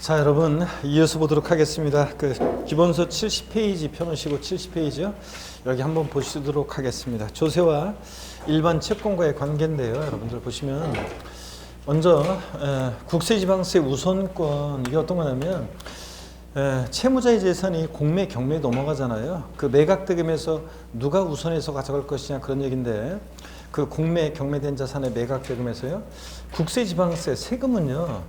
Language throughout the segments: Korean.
자, 여러분 이어서 보도록 하겠습니다. 기본서 70페이지 펴놓으시고 70페이지요. 여기 한번 보시도록 하겠습니다. 조세와 일반 채권과의 관계인데요. 여러분들 보시면 먼저 국세지방세 우선권, 이게 어떤 거냐면 채무자의 재산이 공매 경매에 넘어가잖아요. 그 매각대금에서 누가 우선해서 가져갈 것이냐, 그런 얘기인데, 그 공매 경매된 자산의 매각대금에서요, 국세지방세 세금은요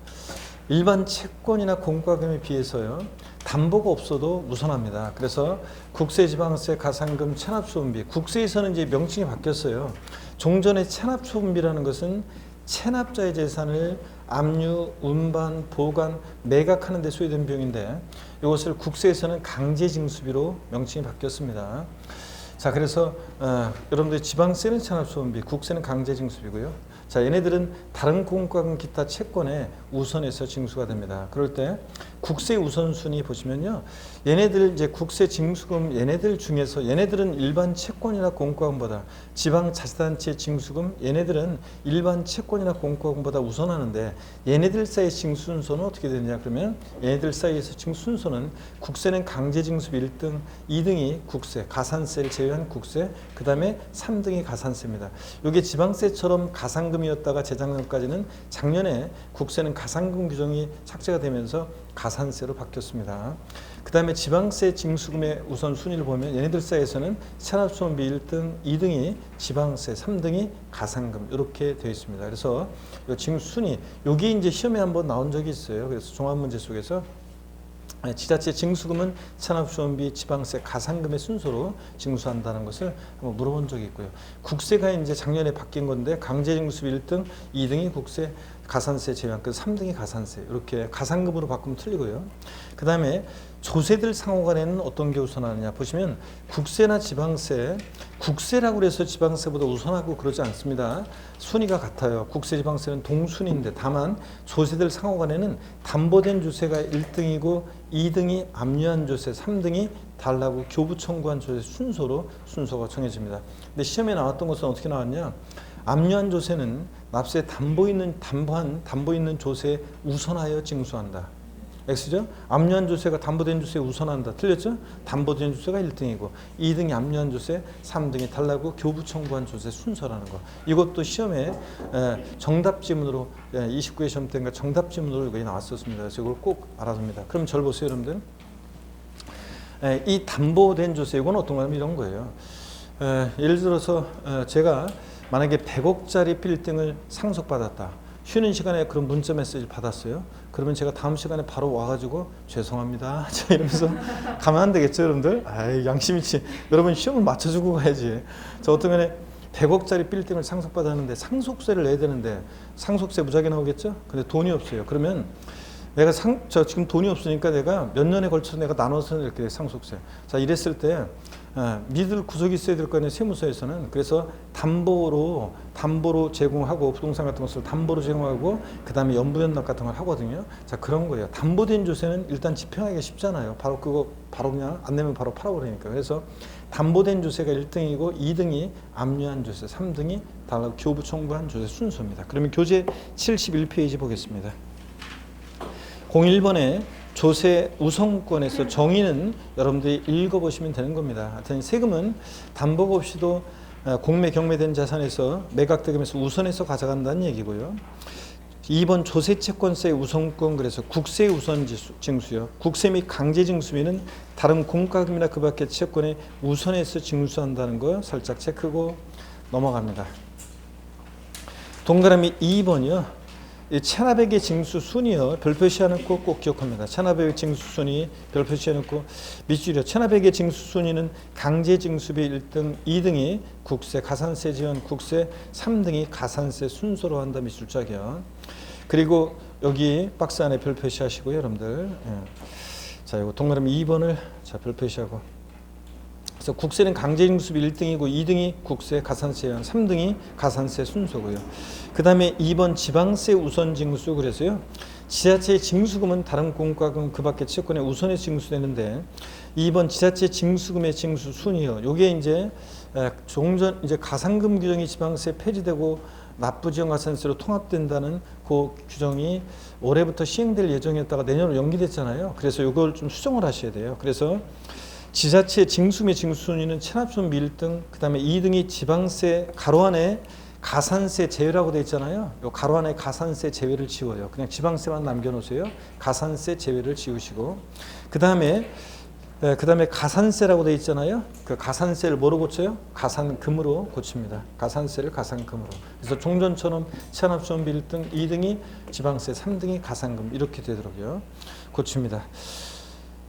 일반 채권이나 공과금에 비해서요 담보가 없어도 우선합니다. 그래서 국세지방세, 가산금, 체납소분비, 국세에서는 이제 명칭이 바뀌었어요. 종전의 체납소분비라는 것은 체납자의 재산을 압류, 운반, 보관, 매각하는 데 소요된 비용인데, 이것을 국세에서는 강제징수비로 명칭이 바뀌었습니다. 자, 그래서 여러분들 지방세는 체납소분비, 국세는 강제징수비고요. 자, 얘네들은 다른 공과금 기타 채권에 우선해서 징수가 됩니다. 그럴 때 국세 우선순위 보시면요, 얘네들 이제 국세 징수금, 얘네들 중에서 얘네들은 일반 채권이나 공과금보다, 지방자치단체 징수금, 얘네들은 일반 채권이나 공과금보다 우선하는데, 얘네들 사이의 징수 순서는 어떻게 되느냐 그러면, 얘네들 사이에서 징수 순서는 국세는 강제징수비 1등, 2등이 국세, 가산세를 제외한 국세, 그 다음에 3등이 가산세입니다. 이게 지방세처럼 가산금이었다가 재작년까지는, 작년에 국세는 가산금 규정이 삭제가 되면서 가산세로 바뀌었습니다. 그 다음에 지방세 징수금의 우선순위를 보면 얘네들 사이에서는 체납소분비 1등, 2등이 지방세, 3등이 가산금, 이렇게 되어 있습니다. 그래서 이 징수순위, 여기 이제 시험에 한번 나온 적이 있어요. 그래서 종합문제 속에서 지자체 징수금은 체납소분비, 지방세, 가산금의 순서로 징수한다는 것을 한번 물어본 적이 있고요. 국세가 이제 작년에 바뀐 건데, 강제징수비 1등, 2등이 국세, 가산세 제외한, 그 3등이 가산세, 이렇게 가산금으로 바꾸면 틀리고요. 그 다음에 조세들 상호간에는 어떤 게 우선하느냐 보시면, 국세나 지방세, 국세라고 해서 지방세보다 우선하고 그러지 않습니다. 순위가 같아요. 국세, 지방세는 동순위인데, 다만 조세들 상호간에는 담보된 조세가 1등이고 2등이 압류한 조세, 3등이 달라고 교부 청구한 조세 순서로 순서가 정해집니다. 근데 시험에 나왔던 것은 어떻게 나왔냐? 압류한 조세는 납세 담보 있는 조세에 우선하여 징수한다. X죠? 압류한 조세가 담보된 조세에 우선한다. 틀렸죠? 담보된 조세가 1등이고 2등이 압류한 조세, 3등이 달라고 교부 청구한 조세 순서라는 거. 이것도 시험에 정답 지문으로 29회 시험 때인가 정답 지문으로 이거 나왔었습니다. 그래서 이걸 꼭 알아둡니다. 그럼 절 보세요, 여러분들. 이 담보된 조세, 이건 어떤 거냐면 이런 거예요. 예를 들어서 제가 만약에 100억짜리 빌딩을 상속받았다. 쉬는 시간에 그런 문자 메시지를 받았어요. 그러면 제가 다음 시간에 바로 와가지고 죄송합니다 이러면서 가면 안 되겠죠, 여러분들? 아이, 양심 있지. 여러분 시험을 맞춰주고 가야지. 저 어떤 면에 100억짜리 빌딩을 상속받았는데 상속세를 내야 되는데 상속세 무지하게 나오겠죠? 근데 돈이 없어요. 그러면 내가 저 지금 돈이 없으니까 내가 몇 년에 걸쳐서 내가 나눠서 이렇게 상속세. 자, 이랬을 때 믿을 구석이 있어야 될 거 아니에요, 세무서에서는. 그래서 담보로 제공하고, 부동산 같은 것을 담보로 제공하고, 그 다음에 연부연납 같은 걸 하거든요. 자, 그런 거예요. 담보된 조세는 일단 집행하기가 쉽잖아요. 바로 그거 바로 그냥 안 내면 바로 팔아버리니까. 그래서 담보된 조세가 1등이고 2등이 압류한 조세, 3등이 달라고 교부 청구한 조세 순서입니다. 그러면 교재 71페이지 보겠습니다. 01번에 조세 우선권에서 정의는 여러분들이 읽어보시면 되는 겁니다. 하여튼 세금은 담보가 없이도 공매 경매된 자산에서 매각대금에서 우선해서 가져간다는 얘기고요. 2번 조세채권세의 우선권, 그래서 국세의 우선 징수요. 국세 및 강제징수비는 다른 공과금이나 그 밖의 채권에 우선해서 징수한다는 거 살짝 체크고 넘어갑니다. 동그라미 2번이요. 체납액의 징수 순위요. 별표시해놓고 꼭 기억합니다. 체납액의 징수 순위 별표시해놓고 밑줄이요. 체납액의 징수 순위는 강제징수비 1등, 2등이 국세, 가산세 지원 국세, 3등이 가산세 순서로 한다. 밑줄짝이요. 그리고 여기 박스 안에 별표시하시고요, 여러분들. 자, 이거 동그라미 2번을 자 별표시하고. 그래서 국세는 강제징수비 1등이고 2등이 국세, 가산세, 3등이 가산세 순서고요. 그 다음에 2번 지방세 우선징수, 그래서요. 지자체의 징수금은 다른 공과금 그 밖의 채권에 우선해서 징수되는데, 2번 지자체 징수금의 징수 순위요. 요게 이제 종전 이제 가산금 규정이 지방세 폐지되고 납부지원 가산세로 통합된다는 그 규정이 올해부터 시행될 예정이었다가 내년으로 연기됐잖아요. 그래서 이걸 좀 수정을 하셔야 돼요. 그래서 지자체 징수 및 징수순위는 체납순비 1등, 그 다음에 2등이 지방세 가로 안에 가산세 제외라고 되어 있잖아요. 요 가로 안에 가산세 제외를 지워요. 그냥 지방세만 남겨놓으세요. 가산세 제외를 지우시고 그 다음에 가산세라고 되어 있잖아요. 그 가산세를 뭐로 고쳐요? 가산금으로 고칩니다. 가산세를 가산금으로. 그래서 종전처럼 체납순비 1등, 2등이 지방세, 3등이 가산금 이렇게 되도록요 고칩니다.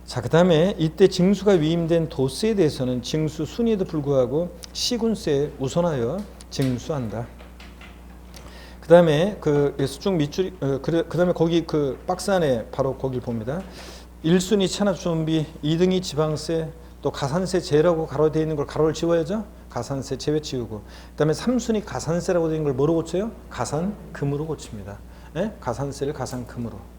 자, 그 다음에 이때 징수가 위임된 도세에 대해서는 징수 순위에도 불구하고 시군세에 우선하여 징수한다. 그 다음에 쭉 밑줄, 그 다음에 거기 그 박스 안에 바로 거기를 봅니다. 1순위 체납준비, 2등이 지방세, 또 가산세 제외라고 가로 되어 있는 걸 가로를 지워야죠. 가산세 제외 지우고. 그 다음에 3순위 가산세라고 되어 있는 걸 뭐로 고쳐요? 가산금으로 고칩니다. 네? 가산세를 가산금으로.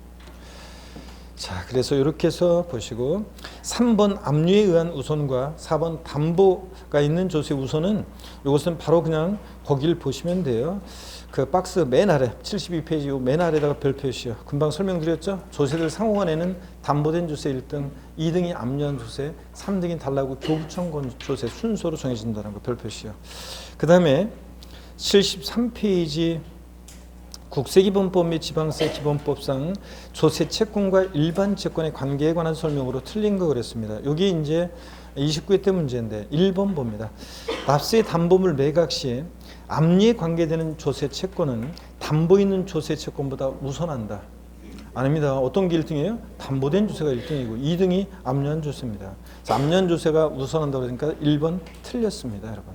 자, 그래서 이렇게 해서 보시고 3번 압류에 의한 우선과 4번 담보가 있는 조세 우선은 이것은 바로 그냥 거기를 보시면 돼요. 그 박스 맨 아래 72페이지 맨 아래다가 별 표시요. 금방 설명드렸죠. 조세들 상호간에는 담보된 조세 1등, 2등이 압류한 조세, 3등이 달라고 교부청권 조세 순서로 정해진다는 거 별 표시요. 그 다음에 73페이지 국세기본법 및 지방세 기본법상 조세 채권과 일반 채권의 관계에 관한 설명으로 틀린 거 그랬습니다. 여기 이제 29회 때 문제인데 1번 봅니다. 납세 담보물 매각 시 압류에 관계되는 조세 채권은 담보 있는 조세 채권보다 우선한다. 아닙니다. 어떤 게 1등이에요? 담보된 조세가 1등이고 2등이 압류한 조세입니다. 압류한 조세가 우선한다고 그러니까 1번 틀렸습니다, 여러분.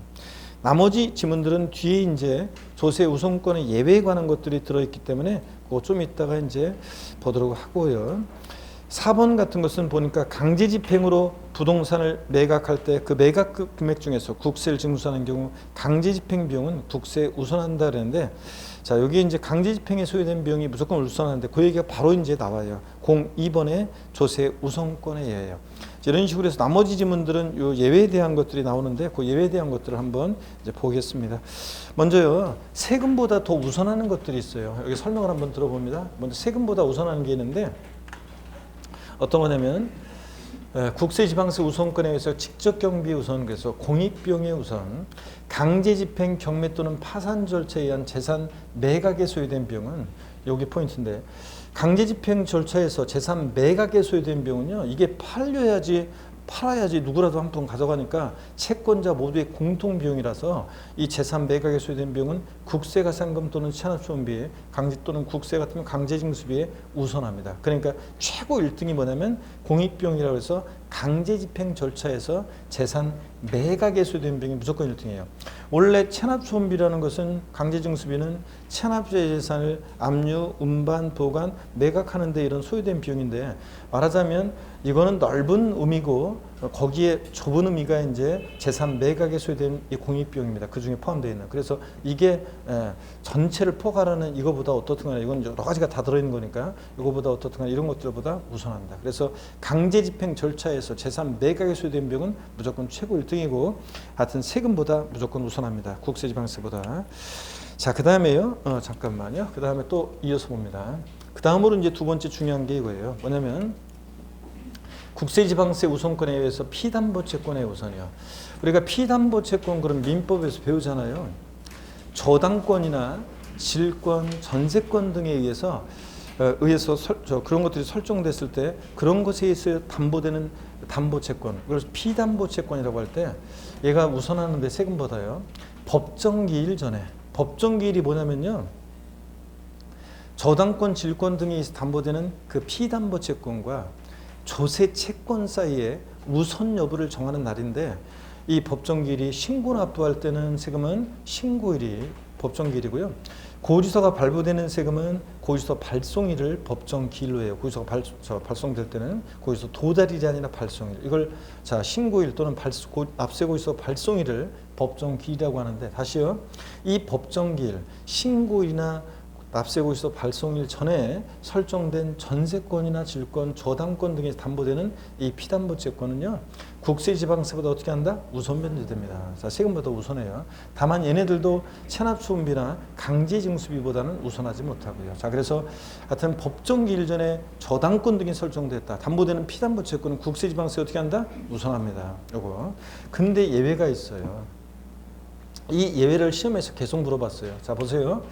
나머지 지문들은 뒤에 이제 조세 우선권의 예외에 관한 것들이 들어있기 때문에 그거 좀 이따가 이제 보도록 하고요. 4번 같은 것은 보니까 강제집행으로 부동산을 매각할 때 그 매각 금액 중에서 국세를 징수하는 경우 강제집행 비용은 국세에 우선한다 그랬는데 자, 여기 이제 강제집행에 소요된 비용이 무조건 우선하는데 그 얘기가 바로 이제 나와요. 02번의 조세 우선권의 예예요. 이런 식으로 해서 나머지 지문들은 요 예외에 대한 것들이 나오는데 그 예외에 대한 것들을 한번 이제 보겠습니다. 먼저요, 세금보다 더 우선하는 것들이 있어요. 여기 설명을 한번 들어봅니다. 먼저 세금보다 우선하는 게 있는데 어떤 거냐면 국세지방세 우선권에 의해서 직접경비 우선, 그래서 공익비용의 우선, 강제집행 경매 또는 파산 절차에 의한 재산 매각에 소요된 비용은 여기 포인트인데 강제집행 절차에서 재산 매각에 소요된 비용은요, 이게 팔아야지 누구라도 한 푼 가져가니까 채권자 모두의 공통 비용이라서 이 재산 매각에 소요된 비용은 국세가산금 또는 체납수원비에 강제 또는 국세 같으면 강제징수비에 우선합니다. 그러니까 최고 1등이 뭐냐면 공익비용이라고 해서 강제집행 절차에서 재산 매각에 소요된 비용이 무조건 1등이에요. 원래 체납수원비라는 것은 강제징수비는 체납자의 재산을 압류, 운반, 보관, 매각하는 데 이런 소요된 비용인데 말하자면 이거는 넓은 의미고 거기에 좁은 의미가 이제 재산 매각에 소요된 이 공익비용입니다. 그 중에 포함되어 있는. 그래서 이게 전체를 포괄하는 이거보다 어떻든 간에 이건 여러 가지가 다 들어있는 거니까 이거보다 어떻든 간에 이런 것들보다 우선합니다. 그래서 강제집행 절차에서 재산 매각에 소요된 비용은 무조건 최고 1등이고 하여튼 세금보다 무조건 우선합니다. 국세지방세보다. 자, 그 다음에요. 잠깐만요. 그 다음에 또 이어서 봅니다. 그 다음으로 이제 두 번째 중요한 게 이거예요. 뭐냐면 국세지방세 우선권에 의해서 피담보채권의 우선이요. 우리가 피담보채권 그런 민법에서 배우잖아요. 저당권이나 질권, 전세권 등에 의해서 그런 것들이 설정됐을 때 그런 것에 의해서 담보되는 담보채권, 그래서 피담보채권이라고 할 때 얘가 우선하는데 세금보다요. 법정기일 전에, 법정기일이 뭐냐면요. 저당권, 질권 등에 의해서 담보되는 그 피담보채권과 조세 채권 사이에 우선 여부를 정하는 날인데 이 법정기일이 신고 납부할 때는 세금은 신고일이 법정기일이고요. 고지서가 발부되는 세금은 고지서 발송일을 법정기일로 해요. 고지서가 발송될 때는 고지서 도달일이 아니라 발송일. 이걸 자 신고일 또는 납세고지서 발송일을 법정기일이라고 하는데 다시요. 이 법정기일, 신고일이나 납세고지서 발송일 전에 설정된 전세권이나 질권, 저당권 등에 담보되는 이 피담보채권은요, 국세지방세보다 어떻게 한다? 우선 변제됩니다. 자, 세금보다 우선해요. 다만 얘네들도 체납소음비나 강제징수비보다는 우선하지 못하고요. 자, 그래서 하여튼 법정기일 전에 저당권 등이 설정됐다. 담보되는 피담보채권은 국세지방세 어떻게 한다? 우선합니다. 요거. 근데 예외가 있어요. 이 예외를 시험에서 계속 물어봤어요. 자, 보세요.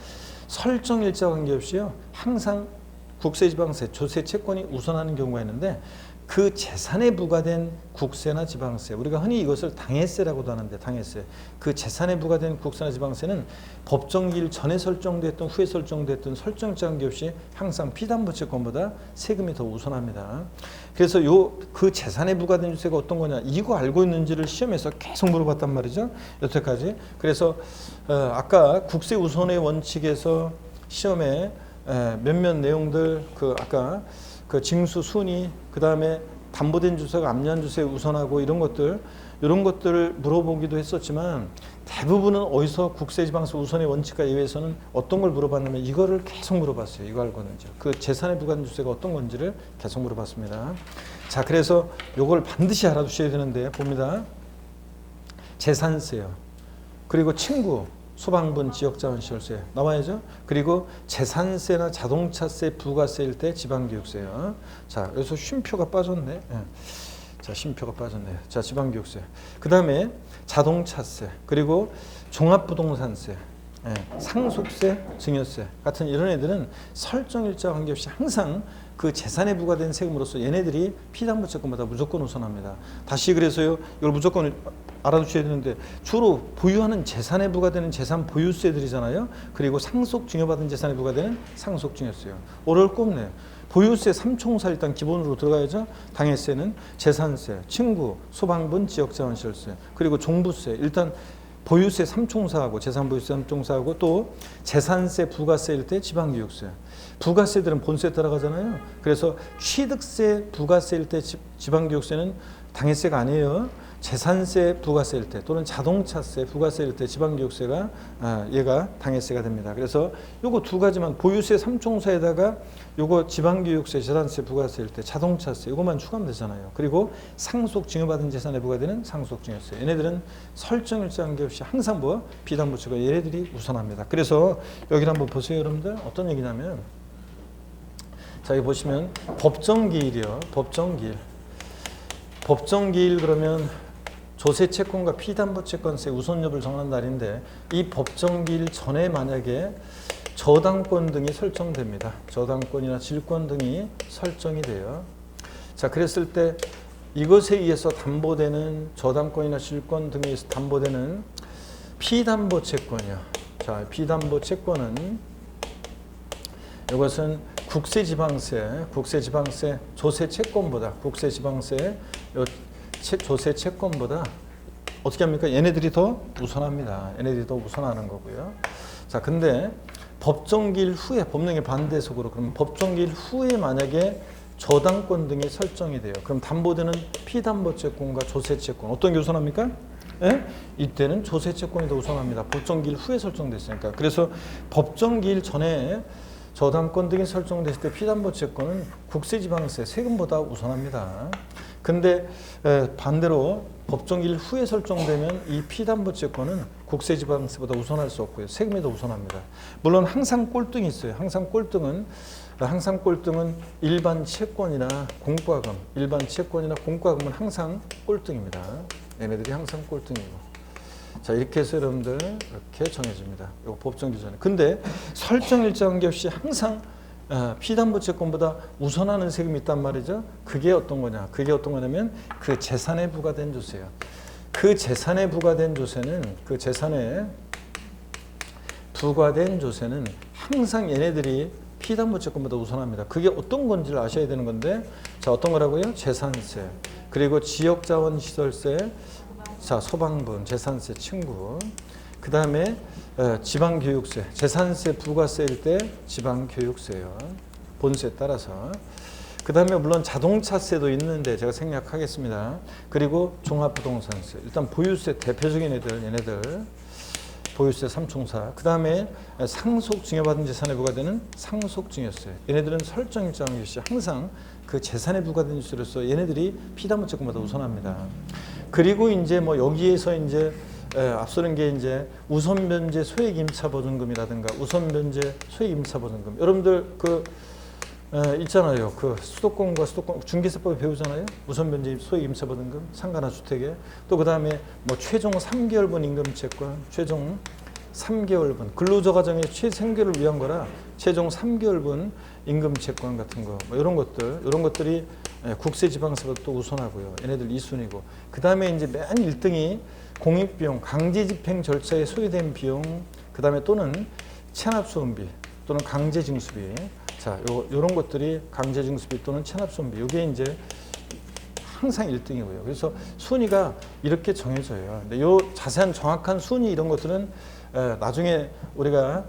설정일자 관계없이요, 항상 국세지방세, 조세 채권이 우선하는 경우가 있는데, 그 재산에 부과된 국세나 지방세, 우리가 흔히 이것을 당해세라고도 하는데, 당해세, 그 재산에 부과된 국세나 지방세는 법정기일 전에 설정됐든 후에 설정됐든 설정일자 관계없이 항상 피담보채권보다 세금이 더 우선합니다. 그래서 그 재산에 부과된 주세가 어떤 거냐, 이거 알고 있는지를 시험에서 계속 물어봤단 말이죠, 여태까지. 그래서 아까 국세 우선의 원칙에서 시험에 몇몇 내용들, 아까 그 징수 순위, 그 다음에 담보된 주세가 압류한 주세 우선하고 이런 것들을 물어보기도 했었지만, 대부분은 어디서 국세지방세 우선의 원칙과 예외에서는 어떤 걸 물어봤냐면 이거를 계속 물어봤어요. 이거 알고 있는지, 그 재산에 부과된 주세가 어떤 건지를 계속 물어봤습니다. 자, 그래서 요걸 반드시 알아두셔야 되는데, 봅니다. 재산세요. 그리고 친구, 소방분, 지역자원시설세 나와야죠. 그리고 재산세나 자동차세, 부가세일 때 지방교육세요. 자, 여기서 쉼표가 빠졌네. 예. 자, 쉼표가 빠졌네요. 자, 지방교육세. 그 다음에 자동차세, 그리고 종합부동산세, 상속세, 증여세 같은 이런 애들은 설정일자 관계없이 항상 그 재산에 부과된 세금으로서 얘네들이 피담보채권보다 무조건 우선합니다. 다시 그래서요, 이걸 무조건 알아두셔야 되는데, 주로 보유하는 재산에 부과되는 재산 보유세들이잖아요. 그리고 상속 증여받은 재산에 부과되는 상속 증여세요. 어려울 거 없네. 보유세 3총사 일단 기본으로 들어가야죠. 당해세는 재산세, 친구, 소방분, 지역자원시설세, 그리고 종부세. 일단 보유세 3총사하고 재산보유세 3총사하고 또 재산세, 부가세일 때 지방교육세. 부가세들은 본세에 따라가잖아요. 그래서 취득세, 부가세일 때 지방교육세는 당해세가 아니에요. 재산세, 부가세일 때 또는 자동차세, 부가세일 때 지방교육세가 얘가 당해세가 됩니다. 그래서 요거 두 가지만, 보유세 3총사에다가 요거 지방교육세, 재산세, 부가세일 때 자동차세 요것만 추가하면 되잖아요. 그리고 상속 증여받은 재산에 부과되는 상속 증여세. 얘네들은 설정일자 관계없이 항상 뭐 비담보채권 얘네들이 우선합니다. 그래서 여기를 한번 보세요, 여러분들. 어떤 얘기냐면, 자, 여기 보시면 법정기일이요. 법정기일 그러면 조세채권과 피담보채권세 우선 여부를 정하는 날인데, 이 법정기일 전에 만약에 저당권 등이 설정됩니다. 저당권이나 질권 등이 설정이 돼요. 자, 그랬을 때 이것에 의해서 담보되는 저당권이나 질권 등에 의해서 담보되는 피담보채권이요. 자, 피담보채권은 이것은 국세지방세, 조세채권보다, 국세지방세, 조세채권보다 어떻게 합니까? 얘네들이 더 우선합니다. 얘네들이 더 우선하는 거고요. 자, 근데 법정기일 후에, 법령의 반대속으로, 그러면 법정기일 후에 만약에 저당권 등이 설정이 돼요. 그럼 담보되는 피담보채권과 조세채권 어떤 게 우선합니까? 예? 이때는 조세채권이 더 우선합니다. 법정기일 후에 설정됐으니까. 그래서 법정기일 전에 저당권 등이 설정됐을 때 피담보채권은 국세지방세, 세금보다 우선합니다. 근데 반대로 법정기일 후에 설정되면 이 피담보채권은 국세지방세보다 우선할 수 없고요. 세금이 더 우선합니다. 물론 항상 꼴등이 있어요. 항상 꼴등은 일반 채권이나 공과금, 공과금은 항상 꼴등입니다. 얘네들이 항상 꼴등이고. 자, 이렇게 해서 여러분들 이렇게 정해집니다. 이거 법정기일 전에. 근데 설정일자 관계없이 항상 피담보채권보다 우선하는 세금이 있단 말이죠. 그게 어떤 거냐? 그게 어떤 거냐면 그 재산에 부과된 조세요. 그 재산에 부과된 조세는 항상 얘네들이 피담보채권보다 우선합니다. 그게 어떤 건지를 아셔야 되는 건데, 자, 어떤 거라고요? 재산세, 그리고 지역자원시설세, 자, 소방분, 재산세, 친구, 그 다음에 지방교육세, 재산세, 부가세일 때 지방교육세요. 본세에 따라서. 그 다음에 물론 자동차세도 있는데 제가 생략하겠습니다. 그리고 종합부동산세, 일단 보유세 대표적인 애들, 얘네들 보유세 삼총사. 그 다음에 상속 증여받은 재산에 부과되는 상속 증여세. 얘네들은 설정일자항 역시 항상 그 재산에 부과된 뉴스로서 얘네들이 피담보 채권보다 우선합니다. 그리고 이제 뭐 여기에서 이제 앞서는 게 이제 우선 변제 소액 임차 보증금이라든가 우선 변제 소액 임차 보증금. 여러분들 그 있잖아요. 그 수도권과 수도권 중개세법에 배우잖아요. 우선 변제 소액 임차 보증금, 상가나 주택에 또 그 다음에 뭐 최종 3개월분 임금 채권, 최종 3개월분 근로자 가정의 최생계를 위한 거라 최종 3개월분 임금 채권 같은 거 뭐 이런 것들이 국세지방세보다 또 우선하고요. 얘네들 2순위고 그 다음에 이제 맨 1등이 공익비용, 강제집행 절차에 소요된 비용, 그 다음에 또는 체납소음비 또는 강제징수비. 자, 요런 것들이 강제징수비 또는 체납소음비. 이게 이제 항상 1등이고요. 그래서 순위가 이렇게 정해져요. 근데 요 자세한 정확한 순위 이런 것들은 나중에 우리가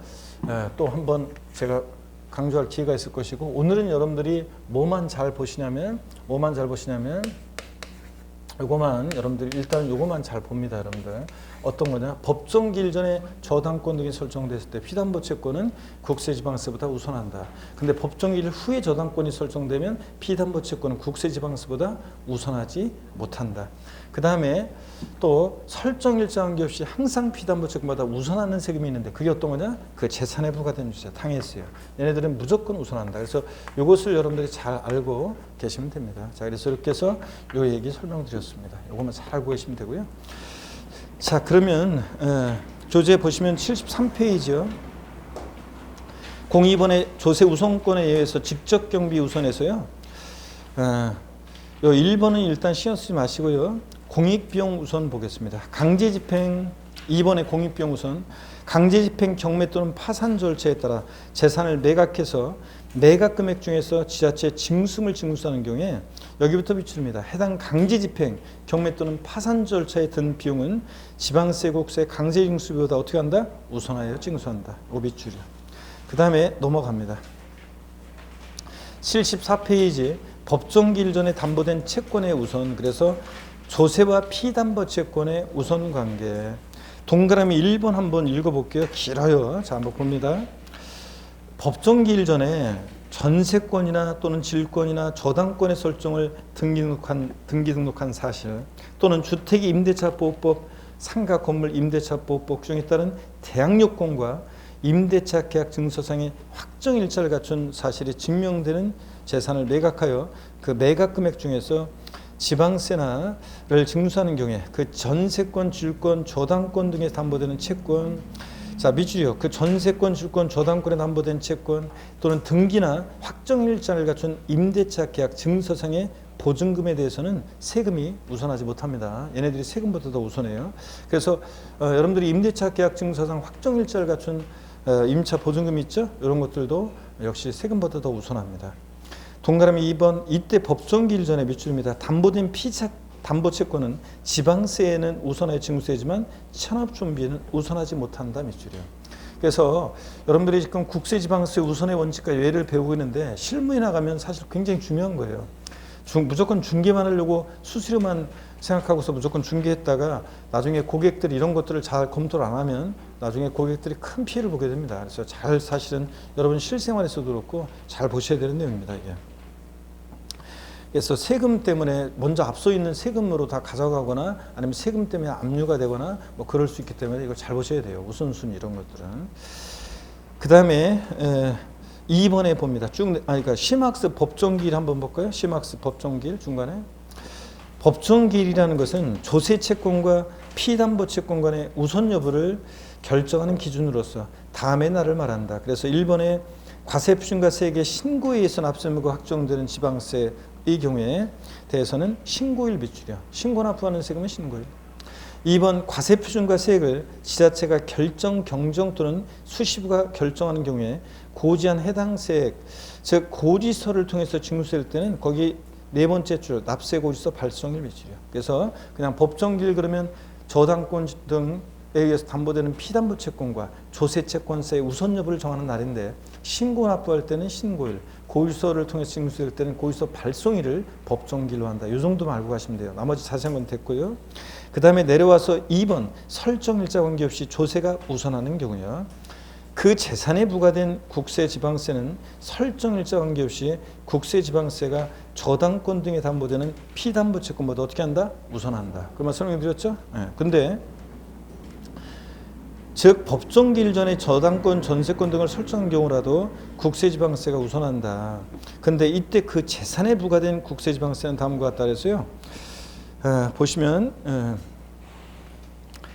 또 한번 제가 강조할 기회가 있을 것이고 오늘은 여러분들이 뭐만 잘 보시냐면 요거만 여러분들이 일단 요거만 잘 봅니다. 여러분들 어떤 거냐 법정 기일 전에 저당권 등이 설정됐을 때 피담보 채권은 국세지방세보다 우선한다. 근데 법정 기일 후에 저당권이 설정되면 피담보 채권은 국세지방세보다 우선하지 못한다. 그 다음에 또 설정일자 관계없이 항상 피담보 채권보다 우선하는 세금이 있는데 그게 어떤 거냐 그 재산에 부과된 주세 당해세요. 얘네들은 무조건 우선한다. 그래서 이것을 여러분들이 잘 알고 계시면 됩니다. 자, 그래서 이렇게 해서 요 얘기 설명드렸습니다. 요것만 잘 알고 계시면 되고요. 자, 그러면 조제 보시면 73페이지요. 02번의 조세 우선권에 의해서 직접 경비 우선해서요. 요 1번은 일단 신경 쓰지 마시고요. 공익비용 우선 보겠습니다. 강제집행 2번의 공익비용 우선. 강제집행 경매 또는 파산 절차에 따라 재산을 매각해서 매각 금액 중에서 지자체 징수를 징수하는 경우에 여기부터 비출입니다. 해당 강제집행 경매 또는 파산 절차에 든 비용은 지방세, 국세, 강제징수비보다 어떻게 한다? 우선하여 징수한다. 요 비출이요. 그 다음에 넘어갑니다. 74페이지 법정기일 전에 담보된 채권의 우선. 그래서 조세와 피담보 채권의 우선 관계. 동그라미 1번 한번 읽어볼게요. 길어요. 자, 한번 봅니다. 법정기일 전에 전세권이나 또는 질권이나 저당권의 설정을 등기 등록한 사실 또는 주택 임대차 보호법, 상가 건물 임대차 보호법 등에 따른 대항 요건과 임대차 계약 증서상의 확정 일자를 갖춘 사실이 증명되는 재산을 매각하여 그 매각 금액 중에서 지방세나를 징수하는 경우에 그 전세권, 질권, 저당권 등에 담보되는 채권, 자 밑줄이요. 그 전세권, 질권, 저당권에 담보된 채권 또는 등기나 확정일자를 갖춘 임대차 계약 증서상의 보증금에 대해서는 세금이 우선하지 못합니다. 얘네들이 세금보다 더 우선해요. 그래서 여러분들이 임대차 계약 증서상 확정일자를 갖춘 임차 보증금이 있죠. 이런 것들도 역시 세금보다 더 우선합니다. 동그라미 2번 이때 법정기일 전에 밑줄입니다. 담보된 담보 채권은 지방세에는 우선하여 징수세지만 체납준비에는 우선하지 못한다 밑줄이요. 그래서 여러분들이 지금 국세지방세 우선의 원칙과 예를 배우고 있는데 실무에 나가면 사실 굉장히 중요한 거예요. 무조건 중개만 하려고 수수료만 생각하고서 무조건 중개했다가 나중에 고객들이 이런 것들을 잘 검토를 안 하면 나중에 고객들이 큰 피해를 보게 됩니다. 그래서 잘 사실은 여러분 실생활에서도 그렇고 잘 보셔야 되는 내용입니다. 이게. 그래서 세금 때문에 먼저 앞서 있는 세금으로 다 가져가거나 아니면 세금 때문에 압류가 되거나 뭐 그럴 수 있기 때문에 이걸 잘 보셔야 돼요. 우선순위 이런 것들은. 그 다음에 2번에 봅니다. 그러니까 심학습 법정기일 한번 볼까요? 심학습 법정기일 중간에. 법정기일이라는 것은 조세채권과 피담보채권 간의 우선 여부를 결정하는 기준으로서 다음의 날을 말한다. 그래서 1번에 과세표준과 세액의 신고에 의해서 납세무가 확정되는 지방세의 경우에 대해서는 신고일 비출이요. 신고나 부과하는 세금은 신고일. 2번 과세표준과 세액을 지자체가 결정, 경정 또는 수시부가 결정하는 경우에 고지한 해당 세액, 즉 고지서를 통해서 징수할 때는 거기 네 번째 줄 납세고지서 발송일 비출이요. 그래서 그냥 법정기일 그러면 저당권 등에 의해서 담보되는 피담보 채권과 조세채권세의 우선 여부를 정하는 날인데 신고 납부할 때는 신고일, 고일서를 통해서 징수될 때는 고일서 발송일을 법정기일로 한다. 이 정도만 알고 가시면 돼요. 나머지 자세한 건 됐고요. 그 다음에 내려와서 2번 설정일자 관계없이 조세가 우선하는 경우요. 그 재산에 부과된 국세지방세는 설정일자 관계없이 국세지방세가 저당권 등에 담보되는 피담보채권보다 어떻게 한다? 우선한다. 그 말 설명드렸죠? 근데 즉 법정기일 전에 저당권, 전세권 등을 설정한 경우라도 국세지방세가 우선한다. 근데 이때 그 재산에 부과된 국세지방세는 다음과 같다 그래서요. 보시면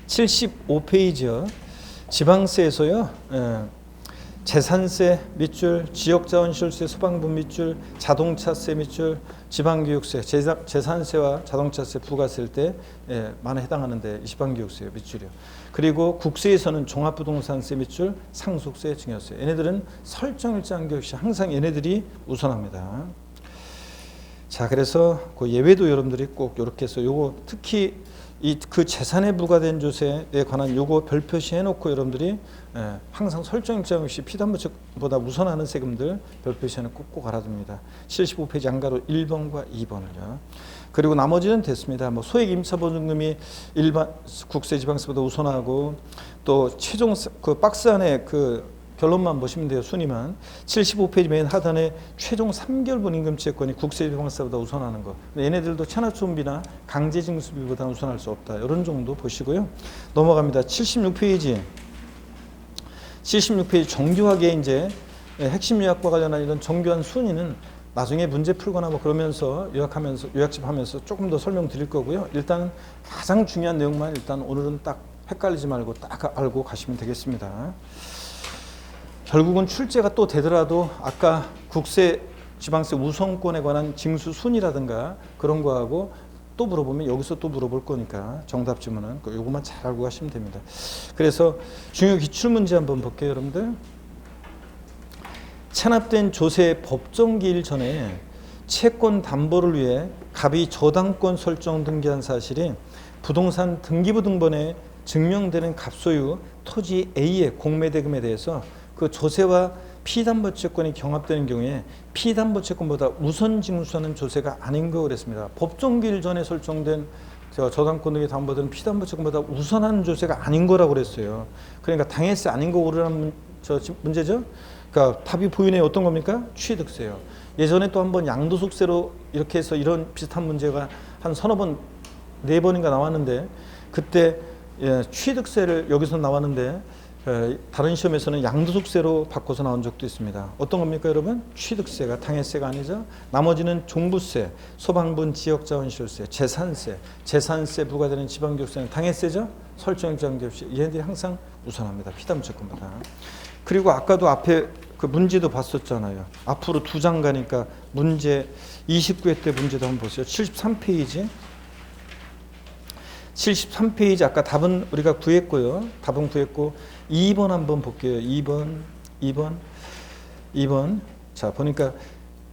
75페이지요. 지방세에서요. 재산세 밑줄, 지역자원시설세 소방분 밑줄, 자동차세 밑줄, 지방교육세, 재산세와 자동차세 부가세일 때 만에 해당하는데 지방교육세 밑줄이요. 그리고 국세에서는 종합부동산세 밑줄, 상속세, 증여세. 얘네들은 설정일자 관계없이 항상 얘네들이 우선합니다. 자, 그래서 그 예외도 여러분들이 꼭 이렇게 해서 요거 특히 그 재산에 부과된 조세에 관한 요거 별표시 해놓고 여러분들이 항상 설정일자 없이 피담보채권보다 우선하는 세금들 별표시 해놓고 꼭 알아둡니다. 75페이지 안가로 1번과 2번을요. 그리고 나머지는 됐습니다. 뭐 소액 임차보증금이 일반 국세지방세보다 우선하고 또 최종 그 박스 안에 그 결론만 보시면 돼요. 순위만. 75페이지 맨 하단에 최종 3개월분 임금채권이 국세지방세보다 우선하는 거. 얘네들도 체납소음비나 강제징수비보다 우선할 수 없다. 이런 정도 보시고요. 넘어갑니다. 76페이지. 76페이지 정교하게 이제 핵심 요약과 관련한 이런 정교한 순위는 나중에 문제 풀거나 뭐 그러면서 요약집 하면서 조금 더 설명드릴 거고요. 일단 가장 중요한 내용만 일단 오늘은 딱 헷갈리지 말고 딱 알고 가시면 되겠습니다. 결국은 출제가 또 되더라도 아까 국세 지방세 우선권에 관한 징수 순위라든가 그런 거하고 또 물어보면 여기서 또 물어볼 거니까 정답 지문은 요것만 잘 알고 가시면 됩니다. 그래서 중요 기출문제 한번 볼게요, 여러분들. 체납된 조세 법정기일 전에 채권 담보를 위해 갑이 저당권 설정 등기한 사실이 부동산 등기부 등본에 증명되는 갑소유 토지 A의 공매대금에 대해서 그 조세와 피담보채권이 경합되는 경우에 피담보채권보다 우선 징수하는 조세가 아닌 거 그랬습니다. 법정기일 전에 설정된 저당권 등에 담보되는 피담보채권보다 우선하는 조세가 아닌 거라고 그랬어요. 그러니까 당해세 아닌 거 오르라는 문제죠. 그러니까 답이 보이네. 어떤 겁니까? 취득세요. 예전에 또 한번 양도소득세로 이렇게 해서 이런 비슷한 문제가 한 서너 번, 4번인가 나왔는데 그때 취득세를 여기서 나왔는데 다른 시험에서는 양도소득세로 바꿔서 나온 적도 있습니다. 어떤 겁니까, 여러분? 취득세가 당해세가 아니죠. 나머지는 종부세, 소방분 지역자원시설세, 재산세 부과되는 지방교육세는 당해세죠. 설정일자 관계없이 얘네들이 항상 우선합니다. 피담보채권보다. 그리고 아까도 앞에 그 문제도 봤었잖아요. 앞으로 2장 가니까 문제 29회 때 문제도 한번 보세요. 73페이지. 73페이지 아까 답은 우리가 구했고요. 답은 구했고 2번 한번 볼게요. 2번. 자, 보니까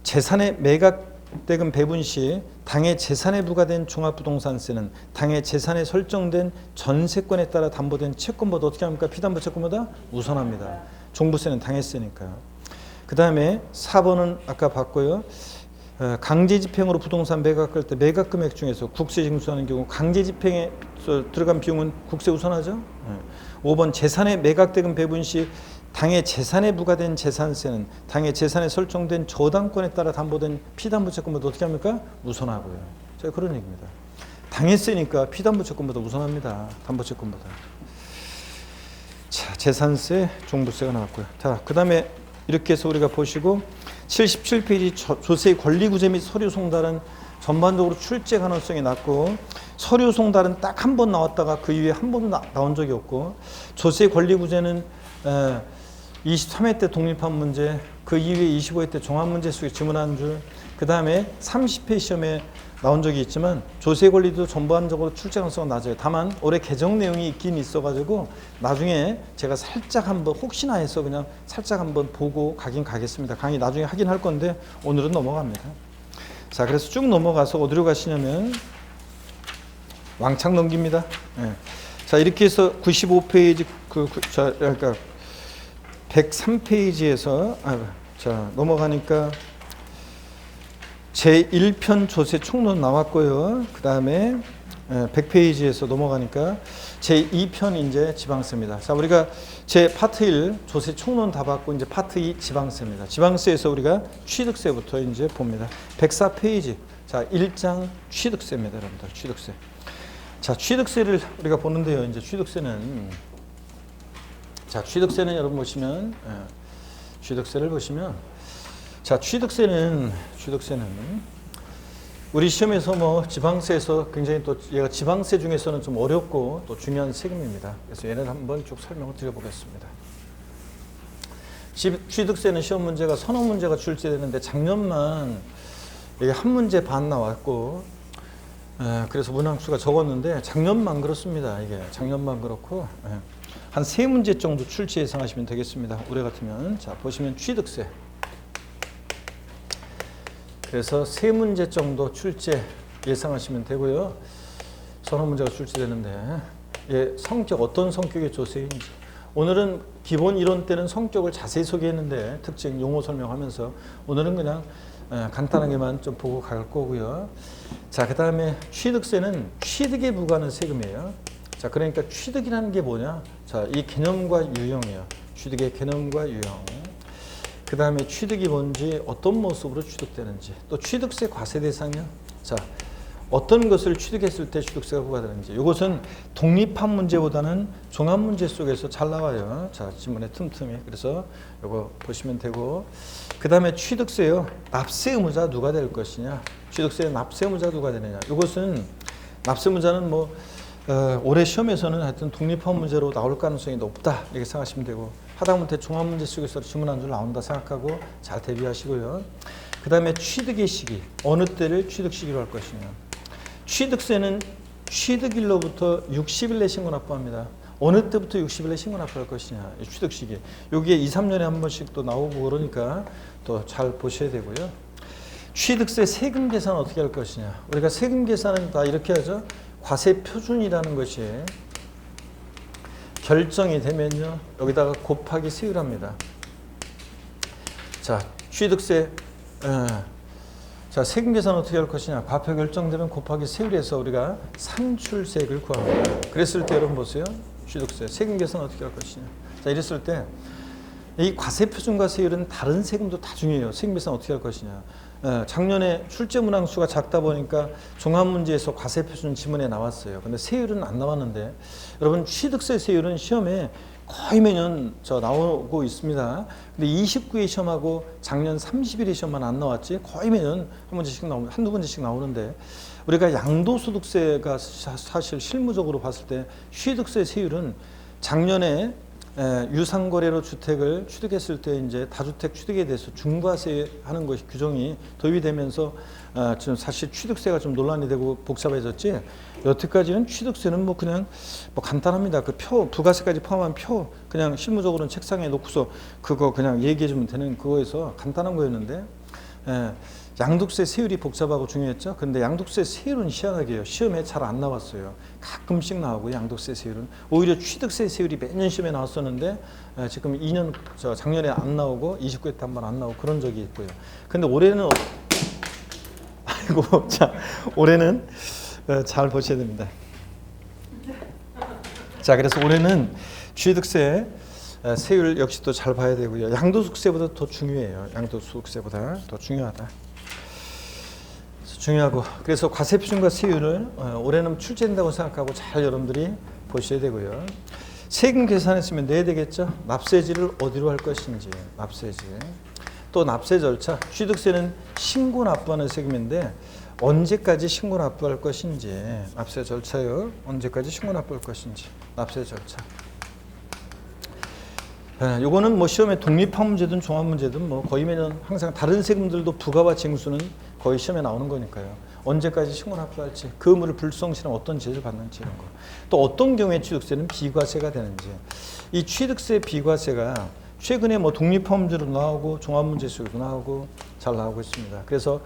재산의 매각대금 배분 시 당해 재산에 부과된 종합부동산세는 당해 재산에 설정된 전세권에 따라 담보된 채권보다 어떻게 합니까? 피담보채권보다 우선합니다. 종부세는 당해세니까. 그 다음에 4번은 아까 봤고요. 강제집행으로 부동산 매각할 때 매각금액 중에서 국세 징수하는 경우 강제집행에 들어간 비용은 국세 우선하죠. 5번 재산의 매각대금 배분 시 당해 재산에 부과된 재산세는 당해 재산에 설정된 저당권에 따라 담보된 피담보채권보다 어떻게 합니까? 우선하고요. 제가 그런 얘기입니다. 당해세니까 피담보채권보다 우선합니다. 담보채권보다. 자, 재산세, 종부세가 나왔고요. 자, 그 다음에 이렇게 해서 우리가 보시고 77페이지 조세 권리구제 및 서류 송달은 전반적으로 출제 가능성이 낮고 서류 송달은 딱 한 번 나왔다가 그 이후에 한 번도 나온 적이 없고 조세 권리구제는 23회 때 독립한 문제, 그 이후에 25회 때 종합문제 속에 지문한 줄, 그 다음에 30회 시험에 나온 적이 있지만 조세 권리도 전반적으로 출제 가능성은 낮아요. 다만 올해 개정 내용이 있긴 있어가지고 나중에 제가 살짝 한번 혹시나 해서 그냥 살짝 한번 보고 가긴 가겠습니다. 강의 나중에 하긴 할 건데 오늘은 넘어갑니다. 자, 그래서 쭉 넘어가서 어디로 가시냐면 왕창 넘깁니다. 자, 이렇게 해서 95페이지 그러니까 103페이지에서 자 넘어가니까 제1편 조세 총론 나왔고요. 그 다음에 100페이지에서 넘어가니까 제2편 이제 지방세입니다. 자, 우리가 제 파트 1 조세 총론 다 받고 이제 파트 2 지방세입니다. 지방세에서 우리가 취득세부터 이제 봅니다. 104페이지. 자, 1장 취득세입니다, 여러분들. 취득세. 자, 취득세를 우리가 보는데요. 이제 취득세는 여러분 보시면 취득세를 보시면 자, 취득세는 우리 시험에서 뭐 지방세에서 굉장히 또 얘가 지방세 중에서는 좀 어렵고 또 중요한 세금입니다. 그래서 얘를 한번 쭉 설명을 드려보겠습니다. 취득세는 시험 문제가 서너 문제가 출제되는데 작년만 이게 한 문제 반 나왔고 그래서 문항수가 적었는데 작년만 그렇습니다. 이게 작년만 그렇고 한 세 문제 정도 출제 예상하시면 되겠습니다. 올해 같으면 자 보시면 취득세 그래서 세 문제 정도 출제 예상하시면 되고요. 서너 문제가 출제되는데 성격 어떤 성격의 조세인지 오늘은 기본 이론 때는 성격을 자세히 소개했는데 특징 용어 설명하면서 오늘은 그냥 간단하게만 좀 보고 갈 거고요. 자, 그 다음에 취득세는 취득에 부과하는 세금이에요. 자, 그러니까 취득이라는 게 뭐냐? 자, 이 개념과 유형이에요. 취득의 개념과 유형. 그 다음에 취득이 뭔지 어떤 모습으로 취득되는지 또 취득세 과세 대상이요. 자, 어떤 것을 취득했을 때 취득세가 부과되는지 이것은 독립한 문제보다는 종합 문제 속에서 잘 나와요. 자, 지문에 틈틈이. 그래서 이거 보시면 되고 그 다음에 취득세요. 납세 의무자 누가 될 것이냐. 취득세 납세 의무자 누가 되느냐. 이것은 납세 의무자는 뭐 올해 시험에서는 하여튼 독립한 문제로 나올 가능성이 높다 이렇게 생각하시면 되고 하다못해 종합 문제 속에서 지문 한 줄 나온다 생각하고 잘 대비하시고요. 그 다음에 취득의 시기 어느 때를 취득 시기로 할 것이냐. 취득세는 취득일로부터 60일 내 신고 납부합니다. 어느 때부터 60일 내 신고 납부할 것이냐. 취득 시기. 여기에 2, 3년에 한 번씩 또 나오고 그러니까 또 잘 보셔야 되고요. 취득세 세금 계산 어떻게 할 것이냐. 우리가 세금 계산은 다 이렇게 하죠. 과세 표준이라는 것이 결정이 되면요. 여기다가 곱하기 세율합니다. 자, 취득세 자, 세금 계산 어떻게 할 것이냐. 과표 결정되면 곱하기 세율에서 우리가 산출세액을 구합니다. 그랬을 때 여러분 보세요. 취득세 세금 계산 어떻게 할 것이냐. 자, 이랬을 때 이 과세 표준과 세율은 다른 세금도 다 중요해요. 세금 계산 어떻게 할 것이냐. 작년에 출제 문항수가 작다 보니까 종합 문제에서 과세 표준 지문에 나왔어요. 근데 세율은 안 나왔는데 여러분 취득세 세율은 시험에 거의 매년 나오고 있습니다. 근데 29회 시험하고 작년 30일의 시험만 안 나왔지 거의 매년 한 문제씩 한두 문제씩 나오는데 우리가 양도소득세가 사실 실무적으로 봤을 때 취득세 세율은 작년에 유상거래로 주택을 취득했을 때 이제 다주택 취득에 대해서 중과세 하는 것이 규정이 도입이 되면서 지금 사실 취득세가 좀 논란이 되고 복잡해졌지 여태까지는 취득세는 뭐 그냥 뭐 간단합니다. 그 표 부가세까지 포함한 표 그냥 실무적으로는 책상에 놓고서 그거 그냥 얘기해 주면 되는 그거에서 간단한 거였는데 양도세 세율이 복잡하고 중요했죠. 그런데 양도세 세율은 희한하게요. 시험에 잘 안 나왔어요. 가끔씩 나오고 양도세 세율은 오히려 취득세 세율이 매년 시험에 나왔었는데 지금 2년 작년에 안 나오고 29회 때 한 번 안 나오고 그런 적이 있고요. 근데 올해는 아이고 자 올해는 잘 보셔야 됩니다. 자 그래서 올해는 취득세 세율 역시 또 잘 봐야 되고요. 양도소득세보다 더 중요해요. 양도소득세보다 더 중요하다. 중요하고 그래서 과세표준과 세율을 올해는 출제된다고 생각하고 잘 여러분들이 보셔야 되고요. 세금 계산했으면 내야 되겠죠. 납세지를 어디로 할 것인지 납세지. 또 납세 절차. 취득세는 신고 납부하는 세금인데 언제까지 신고 납부할 것인지 납세 절차요. 언제까지 신고 납부할 것인지 납세 절차. 요거는 뭐 시험에 독립한 문제든 종합 문제든 뭐 거의 매년 항상 다른 세금들도 부가와 징수는 거의 시험에 나오는 거니까요. 언제까지 신고 납부할지, 그 의무를 불성실하면 어떤 제재를 받는지 이런 거. 또 어떤 경우에 취득세는 비과세가 되는지. 이 취득세 비과세가 최근에 뭐 독립한 문제로 나오고 종합 문제 속에도 나오고 잘 나오고 있습니다. 그래서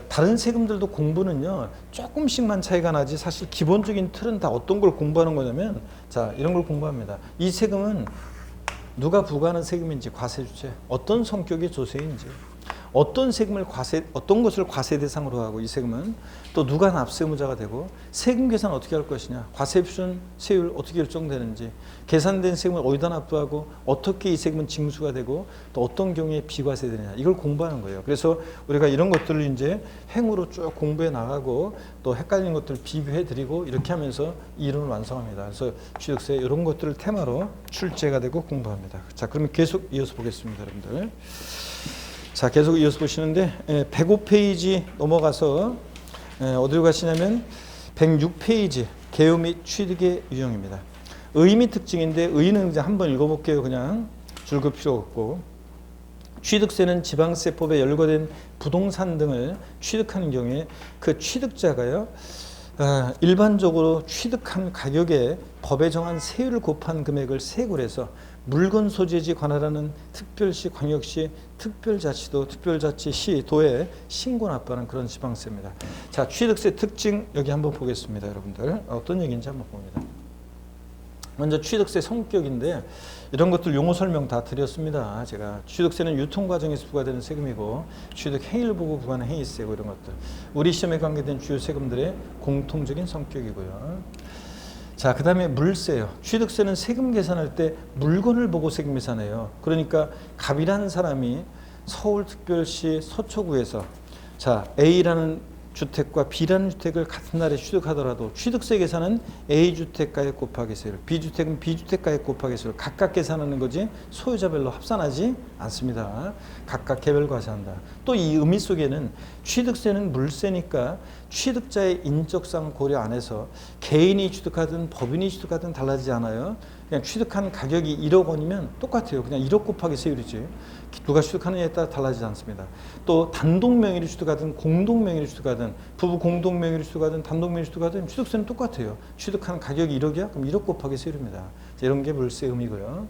다른 세금들도 공부는요 조금씩만 차이가 나지 사실 기본적인 틀은 다 어떤 걸 공부하는 거냐면 자 이런 걸 공부합니다. 이 세금은 누가 부과하는 세금인지 과세 주체, 어떤 성격의 조세인지, 어떤 것을 과세 대상으로 하고 이 세금은 또 누가 납세 의무자가 되고 세금 계산 어떻게 할 것이냐, 과세 표준 세율 어떻게 결정되는지, 계산된 세금을 어디다 납부하고 어떻게 이 세금은 징수가 되고 또 어떤 경우에 비과세되느냐, 이걸 공부하는 거예요. 그래서 우리가 이런 것들을 이제 행으로 쭉 공부해 나가고 또 헷갈리는 것들을 비교해 드리고 이렇게 하면서 이론을 완성합니다. 그래서 취득세 이런 것들을 테마로 출제가 되고 공부합니다. 자, 그러면 계속 이어서 보겠습니다, 여러분들. 자, 계속 이어서 보시는데 105페이지 넘어가서 어디로 가시냐면 106페이지 개요 및 취득의 유형입니다. 의 및 특징인데 의는 이제 한번 읽어볼게요. 그냥 줄글 필요 없고, 취득세는 지방세법에 열거된 부동산 등을 취득하는 경우에 그 취득자가요, 일반적으로 취득한 가격에 법에 정한 세율을 곱한 금액을 세고를 해서 물건 소재지 관할하는 특별시, 광역시, 특별자치도, 특별자치시, 도에 신고 납부하는 그런 지방세입니다. 자, 취득세 특징 여기 한번 보겠습니다, 여러분들. 어떤 얘기인지 한번 봅니다. 먼저 취득세 성격인데 이런 것들 용어 설명 다 드렸습니다. 제가 취득세는 유통 과정에서 부과되는 세금이고 취득 행위를 보고 부과하는 행위세고 이런 것들. 우리 시험에 관계된 주요 세금들의 공통적인 성격이고요. 자, 그 다음에 물세요. 취득세는 세금 계산할 때 물건을 보고 세금 계산해요. 그러니까 갑이라는 사람이 서울특별시 서초구에서 자, A라는 주택과 B라는 주택을 같은 날에 취득하더라도 취득세 계산은 A주택가액 곱하기 세율, B주택은 B주택가액 곱하기 세율 각각 계산하는 거지 소유자별로 합산하지 않습니다. 각각 개별 과세한다. 또 이 의미 속에는 취득세는 물세니까 취득자의 인적상 고려 안 해서 개인이 취득하든 법인이 취득하든 달라지지 않아요. 그냥 취득한 가격이 1억 원이면 똑같아요. 그냥 1억 곱하기 세율이지. 누가 취득하느냐에 따라 달라지지 않습니다. 또 단독 명의로 취득하든 공동 명의로 취득하든 부부 공동 명의로 취득하든 단독 명의로 취득하든 취득세는 똑같아요. 취득한 가격이 1억이야? 그럼 1억 곱하기 세율입니다. 이런 게 물세 의미고요.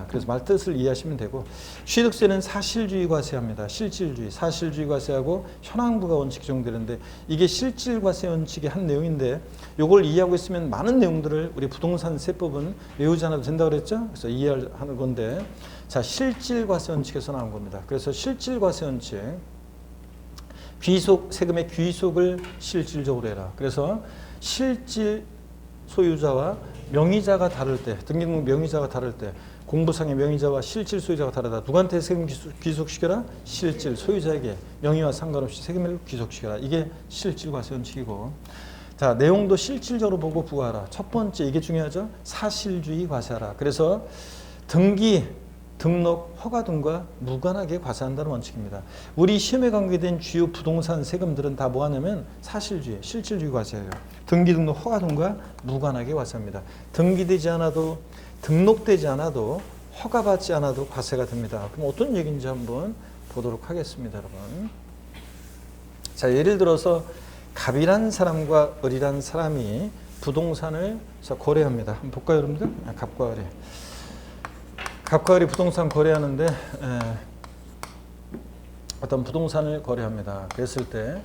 그래서 말 뜻을 이해하시면 되고, 취득세는 사실주의 과세합니다. 실질주의, 사실주의 과세하고 현황부가 원칙이 적용되는데 이게 실질과세 원칙의 한 내용인데 이걸 이해하고 있으면 많은 내용들을 우리 부동산 세법은 외우지 않아도 된다고 그랬죠. 그래서 이해하는 건데, 자, 실질과세 원칙에서 나온 겁니다. 그래서 실질과세 원칙, 귀속 세금의 귀속을 실질적으로 해라. 그래서 실질 소유자와 명의자가 다를 때, 등기등록 명의자가 다를 때 공부상의 명의자와 실질 소유자가 다르다. 누구한테 세금 귀속시켜라? 실질 소유자에게 명의와 상관없이 세금을 귀속시켜라. 이게 실질과세 원칙이고, 자, 내용도 실질적으로 보고 부과하라. 첫 번째 이게 중요하죠. 사실주의 과세하라. 그래서 등기, 등록, 허가 등과 무관하게 과세한다는 원칙입니다. 우리 시험에 관계된 주요 부동산 세금들은 다 뭐 하냐면 사실주의, 실질주의 과세예요. 등기, 등록, 허가 등과 무관하게 과세합니다. 등기되지 않아도, 등록되지 않아도, 허가받지 않아도 과세가 됩니다. 그럼 어떤 얘기인지 한번 보도록 하겠습니다, 여러분. 자, 예를 들어서 갑이란 사람과 을이란 사람이 부동산을 거래합니다. 한번 볼까요, 여러분들? 갑과 을이. 갑과 을이 부동산 거래하는데 어떤 부동산을 거래합니다. 그랬을 때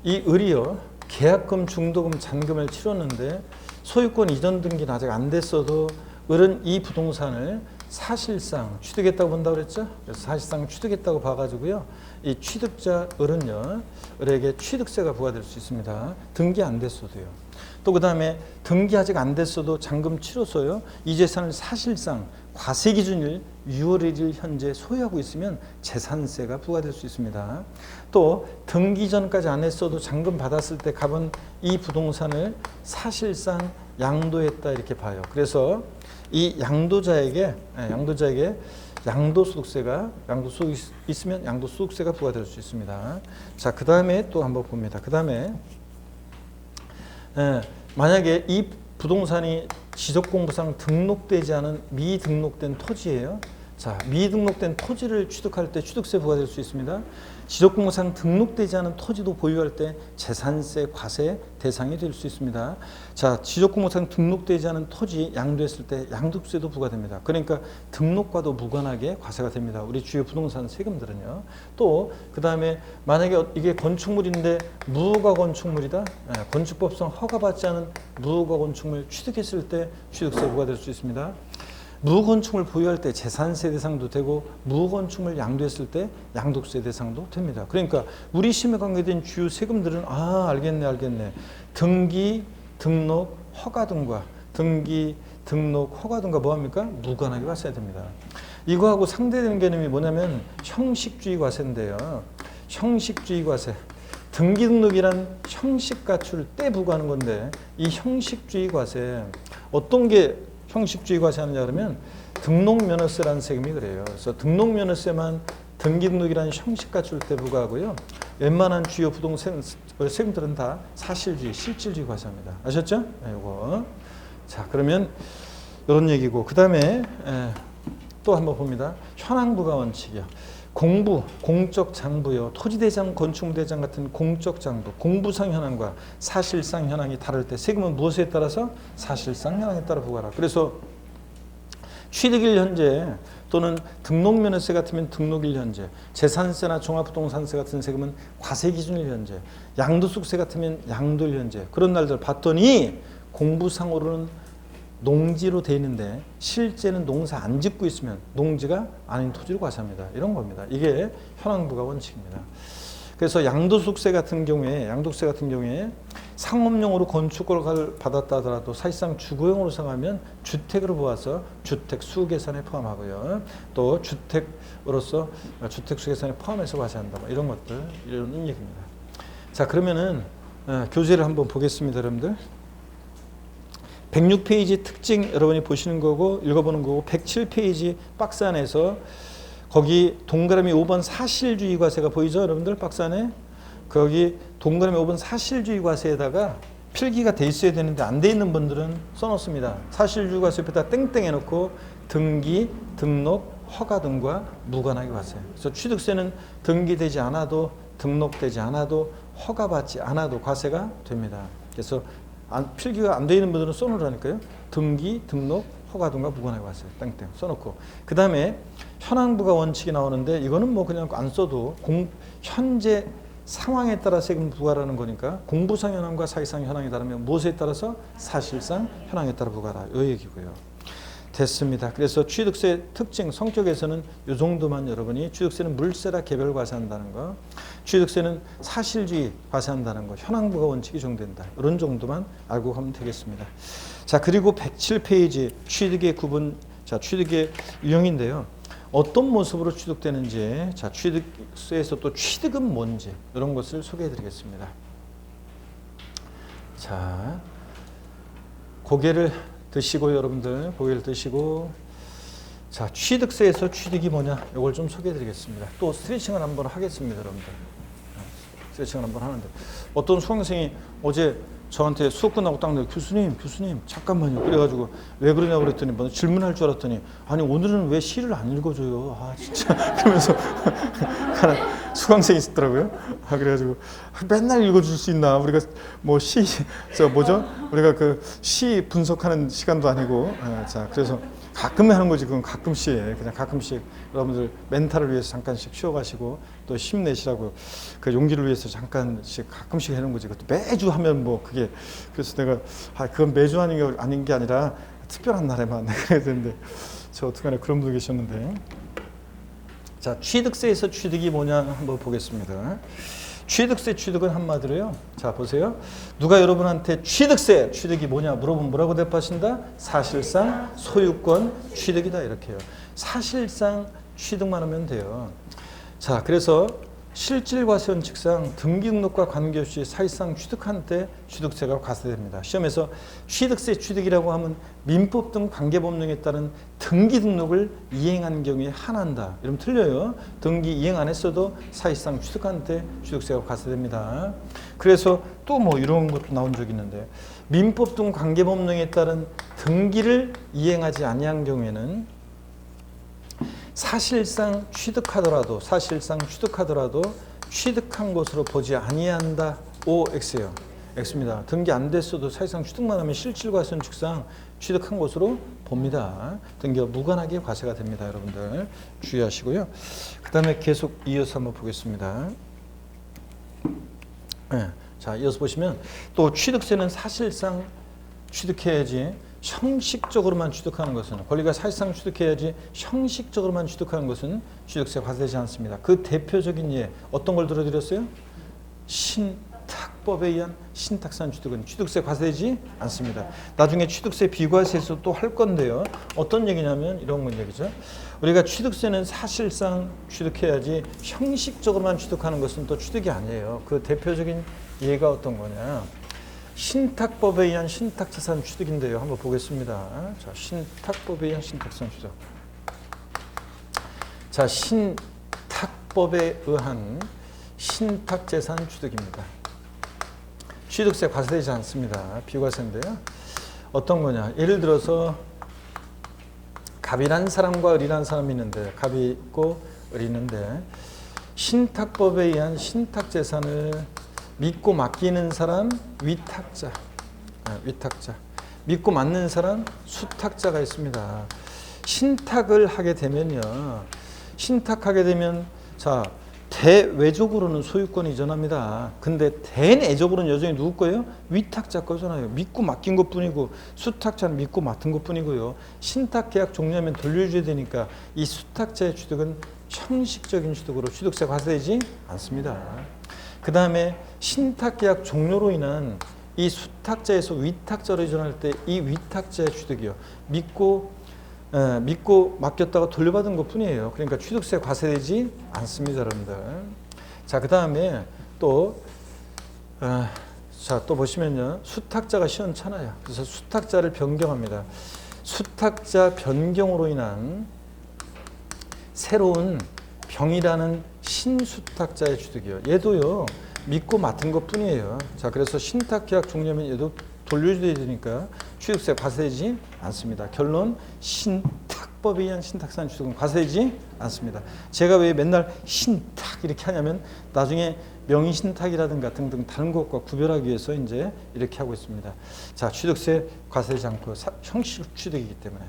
이 을이요, 계약금, 중도금, 잔금을 치렀는데 소유권 이전 등기는 아직 안 됐어도 을은 이 부동산을 사실상 취득했다고 본다고 그랬죠. 그래서 사실상 취득했다고 봐가지고요, 이 취득자 을은요, 을에게 취득세가 부과될 수 있습니다. 등기 안 됐어도요. 또 그 다음에 등기 아직 안 됐어도 잔금 치러서요, 이 재산을 사실상 과세 기준일 6월 1일 현재 소유하고 있으면 재산세가 부과될 수 있습니다. 또 등기 전까지 안 했어도 잔금 받았을 때 갑은 이 부동산을 사실상 양도했다 이렇게 봐요. 그래서 이 양도자에게 양도소득세가, 양도소득이 있으면 양도소득세가 부과될 수 있습니다. 자, 그 다음에 또 한번 봅니다. 그 다음에 만약에 이 부동산이 지적공부상 등록되지 않은 미등록된 토지예요. 자, 미등록된 토지를 취득할 때 취득세 부과될 수 있습니다. 지적공사상 등록되지 않은 토지도 보유할 때 재산세 과세 대상이 될 수 있습니다. 자, 지적공사상 등록되지 않은 토지 양도했을 때 양도세도 부과됩니다. 그러니까 등록과도 무관하게 과세가 됩니다. 우리 주요 부동산 세금들은요. 또 그 다음에 만약에 이게 건축물인데 무허가 건축물이다. 건축법상 허가받지 않은 무허가 건축물 취득했을 때 취득세 부과될 수 있습니다. 무건축물 보유할 때 재산세 대상도 되고 무건축물 양도했을 때 양도세 대상도 됩니다. 그러니까 우리 심에 관계된 주요 세금들은 알겠네. 등기, 등록, 허가 등과 등기, 등록, 허가 등과 뭐합니까? 무관하게 과세해야 됩니다. 이거하고 상대되는 개념이 뭐냐면 형식주의 과세인데요. 형식주의 과세. 등기 등록이란 형식 갖출 때 부과하는 건데 이 형식주의 과세 어떤 게 형식주의 과세하느냐 그러면 등록면허세라는 세금이 그래요. 그래서 등록면허세만 등기 등록이라는 형식 갖출 때 부과하고요. 웬만한 주요 부동산 세금들은 다 사실주의, 실질주의 과세합니다. 아셨죠? 이거. 자, 그러면 이런 얘기고 그 다음에 또 한번 봅니다. 현황부가 원칙이요. 공부, 공적 장부요. 토지대장, 건축대장 같은 공적 장부, 공부상 현황과 사실상 현황이 다를 때 세금은 무엇에 따라서? 사실상 현황에 따라 부과하라. 그래서 취득일 현재 또는 등록면허세 같으면 등록일 현재, 재산세나 종합부동산세 같은 세금은 과세기준일 현재, 양도소득세 같으면 양도일 현재. 그런 날들 봤더니 공부상으로는 농지로 돼 있는데 실제는 농사 안 짓고 있으면 농지가 아닌 토지로 과세합니다. 이런 겁니다. 이게 현황부가 원칙입니다. 그래서 양도소득세 같은 경우에 상업용으로 건축허가를 받았다 하더라도 사실상 주거용으로 생각하면 주택으로 보아서 주택 수계산에 포함하고요. 또 주택으로서 주택 수계산에 포함해서 과세한다. 이런 것들 이런 얘기입니다. 자, 그러면은 교재를 한번 보겠습니다, 여러분들. 106페이지 특징 여러분이 보시는 거고 읽어보는 거고 107페이지 박스 안에서 거기 동그라미 5번 사실주의 과세가 보이죠? 여러분들 박스 안에 거기 동그라미 5번 사실주의 과세에다가 필기가 돼 있어야 되는데 안 돼 있는 분들은 써놓습니다. 사실주의 과세 옆에다 땡땡 해놓고 등기, 등록, 허가 등과 무관하게 과세. 그래서 취득세는 등기되지 않아도 등록되지 않아도 허가받지 않아도 과세가 됩니다. 그래서 필기가 안 돼 있는 분들은 써놓으라니까요. 등기, 등록, 허가 등과 무관하게 과세 땡땡 써놓고 그 다음에 현황부가 원칙이 나오는데 이거는 뭐 그냥 안 써도 현재 상황에 따라 세금 부과라는 거니까 공부상 현황과 사실상 현황이 다르면 무엇에 따라서 사실상 현황에 따라 부과라 이 얘기고요. 됐습니다. 그래서 취득세 특징 성격에서는 이 정도만 여러분이 취득세는 물세라 개별 과세한다는 거, 취득세는 사실주의 과세한다는 거, 현황부가 원칙이 적용된다. 이런 정도만 알고 가면 되겠습니다. 자, 그리고 107페이지 취득의 구분, 자, 취득의 유형인데요. 어떤 모습으로 취득되는지, 자, 취득세에서 또 취득은 뭔지 이런 것을 소개해 드리겠습니다. 자, 고개를 드시고 여러분들 고개를 드시고 자, 취득세에서 취득이 뭐냐 이걸 좀 소개해 드리겠습니다. 또 스트레칭을 한번 하겠습니다, 여러분들. 스트레칭을 한번 하는데 어떤 수강생이 어제 저한테 수업 끝나고 딱 교수님 잠깐만요. 그래가지고 왜 그러냐고 그랬더니 뭐 질문할 줄 알았더니 아니 오늘은 왜 시를 안 읽어줘요? 아 진짜 그러면서 수강생이 있었더라고요. 그래가지고 맨날 읽어줄 수 있나? 우리가 뭐 우리가 그 시 분석하는 시간도 아니고 자 그래서 가끔 하는 거지. 그건 가끔씩 그냥 가끔씩 여러분들 멘탈을 위해서 잠깐씩 쉬어가시고 또 힘내시라고 그 용기를 위해서 잠깐씩 가끔씩 하는 거지. 그것도 매주 하면 뭐 그게 그래서 내가 그건 매주 하는 게 아닌 게 아니라 특별한 날에만 그래야 되는데 저 어떡하나 그런 분도 계셨는데 자 취득세에서 취득이 뭐냐 한번 보겠습니다. 취득세 취득은 한마디로요. 자 보세요. 누가 여러분한테 취득이 뭐냐 물어보면 뭐라고 대답하신다? 사실상 소유권 취득이다 이렇게요. 사실상 취득만 하면 돼요. 자 그래서 실질과세 원칙상 등기 등록과 관계없이 사실상 취득한 때 취득세가 과세됩니다. 시험에서 취득세 취득이라고 하면 민법 등 관계법령에 따른 등기 등록을 이행한 경우에 한한다. 이러면 틀려요. 등기 이행 안 했어도 사실상 취득한 때 취득세가 과세됩니다. 그래서 또 뭐 이런 것도 나온 적이 있는데 민법 등 관계법령에 따른 등기를 이행하지 아니한 경우에는 사실상 취득하더라도 취득한 것으로 보지 아니한다. OX예요. X입니다. 등기 안 됐어도 사실상 취득만 하면 실질과세는 즉상 취득한 것으로 봅니다. 등기와 무관하게 과세가 됩니다. 여러분들 주의하시고요. 그 다음에 계속 이어서 한번 보겠습니다. 네. 자, 이어서 보시면 또 취득세는 사실상 취득해야지 형식적으로만 취득하는 것은, 권리가 사실상 취득해야지 형식적으로만 취득하는 것은 취득세 과세되지 않습니다. 그 대표적인 예, 어떤 걸 들어드렸어요? 신탁법에 의한 신탁산 취득은 취득세 과세되지 않습니다. 나중에 취득세 비과세에서 또 할 건데요. 어떤 얘기냐면 이런 건 얘기죠. 우리가 취득세는 사실상 취득해야지 형식적으로만 취득하는 것은 또 취득이 아니에요. 그 대표적인 예가 어떤 거냐? 신탁법에 의한 신탁자산 취득인데요. 한번 보겠습니다. 자, 신탁법에 의한 신탁자산 취득. 자, 신탁법에 의한 신탁재산 취득입니다. 취득세 과세되지 않습니다. 비과세인데요. 어떤 거냐? 예를 들어서 갑이란 사람과 을이란 사람이 있는데, 갑이 있고 을이 있는데 신탁법에 의한 신탁재산을 믿고 맡기는 사람 위탁자, 위탁자. 믿고 맡는 사람 수탁자가 있습니다. 신탁을 하게 되면요. 신탁하게 되면 자, 대외적으로는 소유권이 이전합니다. 근데 대내적으로는 여전히 누구 거예요? 위탁자 거잖아요. 믿고 맡긴 것뿐이고 수탁자는 믿고 맡은 것뿐이고요. 신탁계약 종료하면 돌려줘야 되니까 이 수탁자의 취득은 형식적인 취득으로 취득세 과세되지 않습니다. 그 다음에 신탁계약 종료로 인한 이 수탁자에서 위탁자로 이전할 때 이 위탁자의 취득이요. 믿고 맡겼다가 돌려받은 것 뿐이에요. 그러니까 취득세 과세되지 않습니다, 여러분들. 자, 그 다음에 또 보시면요. 수탁자가 시원찮아요. 그래서 수탁자를 변경합니다. 수탁자 변경으로 인한 새로운 병이라는 신수탁자의 취득이요. 얘도요. 믿고 맡은 것 뿐이에요. 자, 그래서 신탁계약 종료하면 얘도 돌려줘야 되니까 취득세 과세되지 않습니다. 결론, 신탁법에 의한 신탁산 취득은 과세되지 않습니다. 제가 왜 맨날 신탁 이렇게 하냐면 나중에 명의신탁이라든가 등등 다른 것과 구별하기 위해서 이제 이렇게 하고 있습니다. 자, 취득세 과세되지 않고 형식 취득이기 때문에.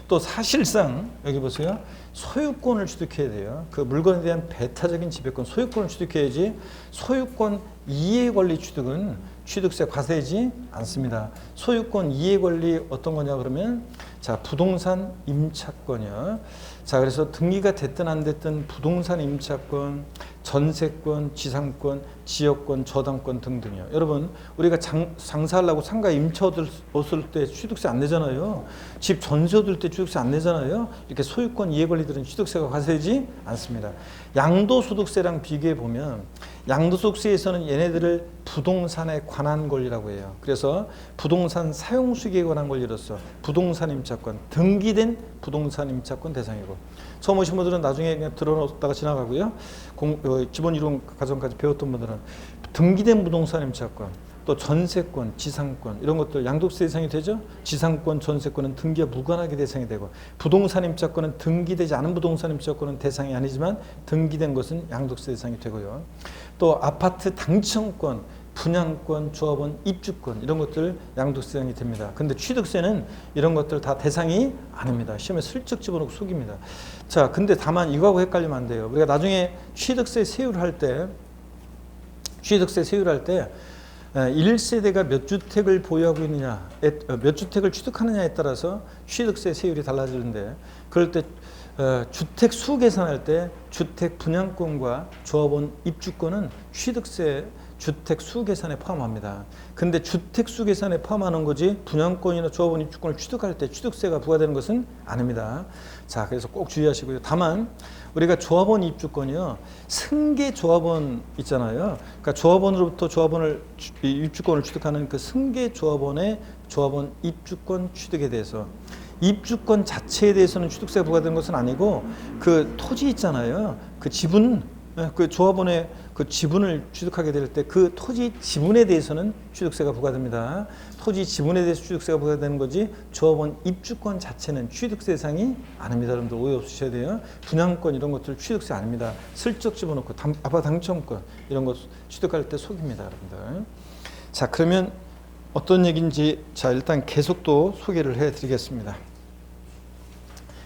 또 사실상 여기 보세요. 소유권을 취득해야 돼요. 그 물건에 대한 배타적인 지배권, 소유권을 취득해야지 소유권 이해 권리 취득은 취득세 과세되지 않습니다. 소유권 이해 권리 어떤 거냐 그러면 자, 부동산 임차권이요. 자, 그래서 등기가 됐든 안 됐든 부동산 임차권, 전세권, 지상권, 지역권, 저당권 등등이요. 여러분, 우리가 장사하려고 상가 임차 얻을 때 취득세 안 내잖아요. 집 전세 얻을 때 취득세 안 내잖아요. 이렇게 소유권 이해 권리들은 취득세가 과세되지 않습니다. 양도소득세랑 비교해 보면 양도소득세에서는 얘네들을 부동산에 관한 권리라고 해요. 그래서 부동산 사용수익에 관한 권리로서 부동산 임차권, 등기된 부동산 임차권 대상이고, 처음 오신 분들은 나중에 그냥 들어놓다가 지나가고요. 기본 이론 과정까지 배웠던 분들은 등기된 부동산 임차권, 또 전세권, 지상권 이런 것들 양도세 대상이 되죠. 지상권, 전세권은 등기와 무관하게 대상이 되고, 부동산 임차권은 등기되지 않은 부동산 임차권은 대상이 아니지만 등기된 것은 양도세 대상이 되고요. 또 아파트 당첨권, 분양권, 조합원, 입주권 이런 것들 양도세 대상이 됩니다. 근데 취득세는 이런 것들 다 대상이 아닙니다. 시험에 슬쩍 집어넣고 속입니다. 자, 근데 다만 이거하고 헷갈리면 안 돼요. 우리가 나중에 취득세 세율할 때 1세대가 몇 주택을 보유하고 있느냐, 몇 주택을 취득하느냐에 따라서 취득세 세율이 달라지는데, 그럴 때 주택 수 계산할 때 주택 분양권과 조합원 입주권은 취득세 주택 수 계산에 포함합니다. 근데 주택 수 계산에 포함하는 거지 분양권이나 조합원 입주권을 취득할 때 취득세가 부과되는 것은 아닙니다. 자, 그래서 꼭 주의하시고요. 다만 우리가 조합원 입주권이요, 승계 조합원 있잖아요. 그러니까 조합원으로부터 입주권을 취득하는 그 승계 조합원의 조합원 입주권 취득에 대해서, 입주권 자체에 대해서는 취득세가 부과되는 것은 아니고 그 토지 있잖아요. 그 지분 그 조합원의 그 지분을 취득하게 될 때 그 토지 지분에 대해서는 취득세가 부과됩니다. 토지 지분에 대해서 취득세가 부과되는 거지 조합원 입주권 자체는 취득세 대상이 아닙니다. 여러분들 오해 없으셔야 돼요. 분양권 이런 것들 취득세 아닙니다. 슬쩍 집어넣고 아파트 당첨권 이런 거 취득할 때 속입니다. 여러분들. 자, 그러면 어떤 얘기인지 자 일단 계속 또 소개를 해드리겠습니다.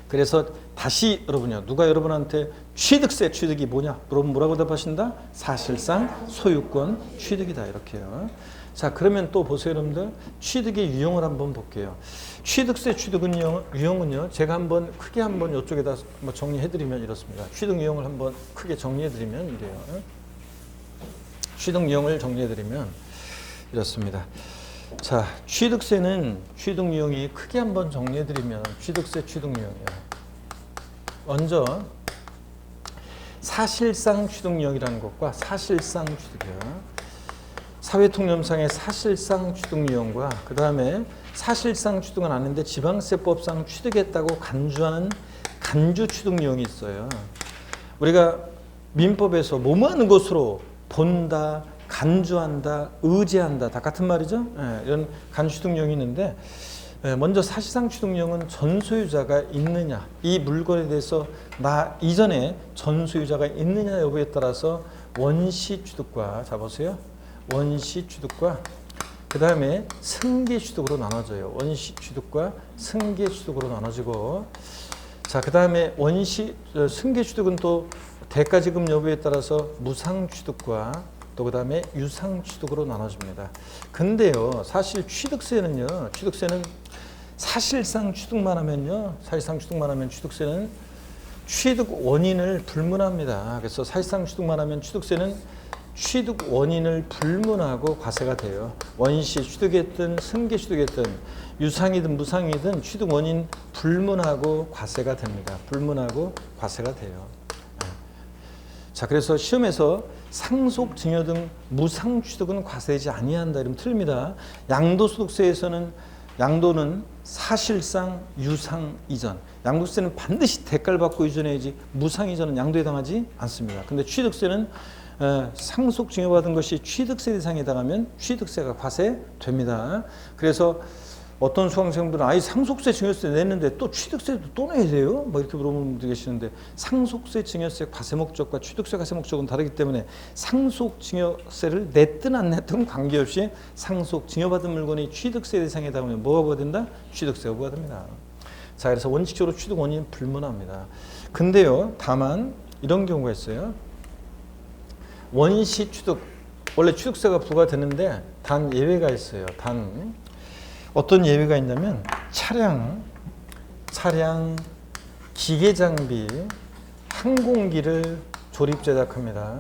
그래서 다시 여러분요, 누가 여러분한테 취득세 취득이 뭐냐 물어보면 뭐라고 답하신다? 사실상 소유권 취득이다 이렇게요. 자, 그러면 또 보세요 여러분들, 취득의 유형을 한번 볼게요. 취득세 취득은 유형은요, 제가 한번 크게 한번 이쪽에다 뭐 정리해드리면 이렇습니다. 취득 유형을 한번 크게 정리해드리면 이래요. 취득 유형을 정리해드리면 이렇습니다. 자, 취득세는 취득 유형이 크게 한번 정리해드리면 취득세 취득 유형이에요. 먼저 사실상 취득 유형이라는 것과 사실상 취득이요. 사회통념상의 사실상 취득 유형과 그 다음에 사실상 취득은 아닌데 지방세법상 취득했다고 간주하는 간주 취득 유형이 있어요. 우리가 민법에서 뭐뭐하는 것으로 본다, 간주한다, 의제한다 다 같은 말이죠. 이런 간주 취득 유형이 있는데 먼저 사실상 취득 유형은 전소유자가 있느냐, 이 물건에 대해서 나 이전에 전소유자가 있느냐 여부에 따라서 원시 취득과, 자 보세요, 원시 취득과 그 다음에 승계 취득으로 나눠져요. 원시 취득과 승계 취득으로 나눠지고, 자 그 다음에 승계 취득은 또 대가 지급 여부에 따라서 무상 취득과 또 그 다음에 유상 취득으로 나눠집니다. 근데요, 사실 취득세는 사실상 취득만 하면요, 사실상 취득만 하면 취득세는 취득 원인을 불문합니다. 그래서 사실상 취득만 하면 취득세는 취득 원인을 불문하고 과세가 돼요. 원시 취득했든 승계 취득했든 유상이든 무상이든 취득 원인 불문하고 과세가 됩니다. 불문하고 과세가 돼요. 자, 그래서 시험에서 상속, 증여 등 무상 취득은 과세하지 아니한다 이러면 틀립니다. 양도소득세에서는 양도는 사실상 유상 이전, 양도세는 반드시 대가를 받고 이전해야지 무상 이전은 양도에 해당하지 않습니다. 근데 취득세는 상속 증여받은 것이 취득세 대상에 해당하면 취득세가 과세됩니다. 그래서 어떤 수강생분들은 아예 상속세 증여세 냈는데 또 취득세도 또 내야 돼요? 뭐 이렇게 물어보는 분들이 계시는데, 상속세 증여세 과세 목적과 취득세 과세 목적은 다르기 때문에 상속 증여세를 냈든 안 냈든 관계없이 상속 증여받은 물건이 취득세 대상에 해당하면 뭐가 부과된다? 취득세가 부과됩니다. 자, 그래서 원칙적으로 취득 원인 불문합니다. 근데요, 다만 이런 경우가 있어요. 원시 취득, 원래 취득세가 부과되는데 단 예외가 있어요. 어떤 예외가 있냐면 차량, 기계장비, 항공기를 조립 제작합니다.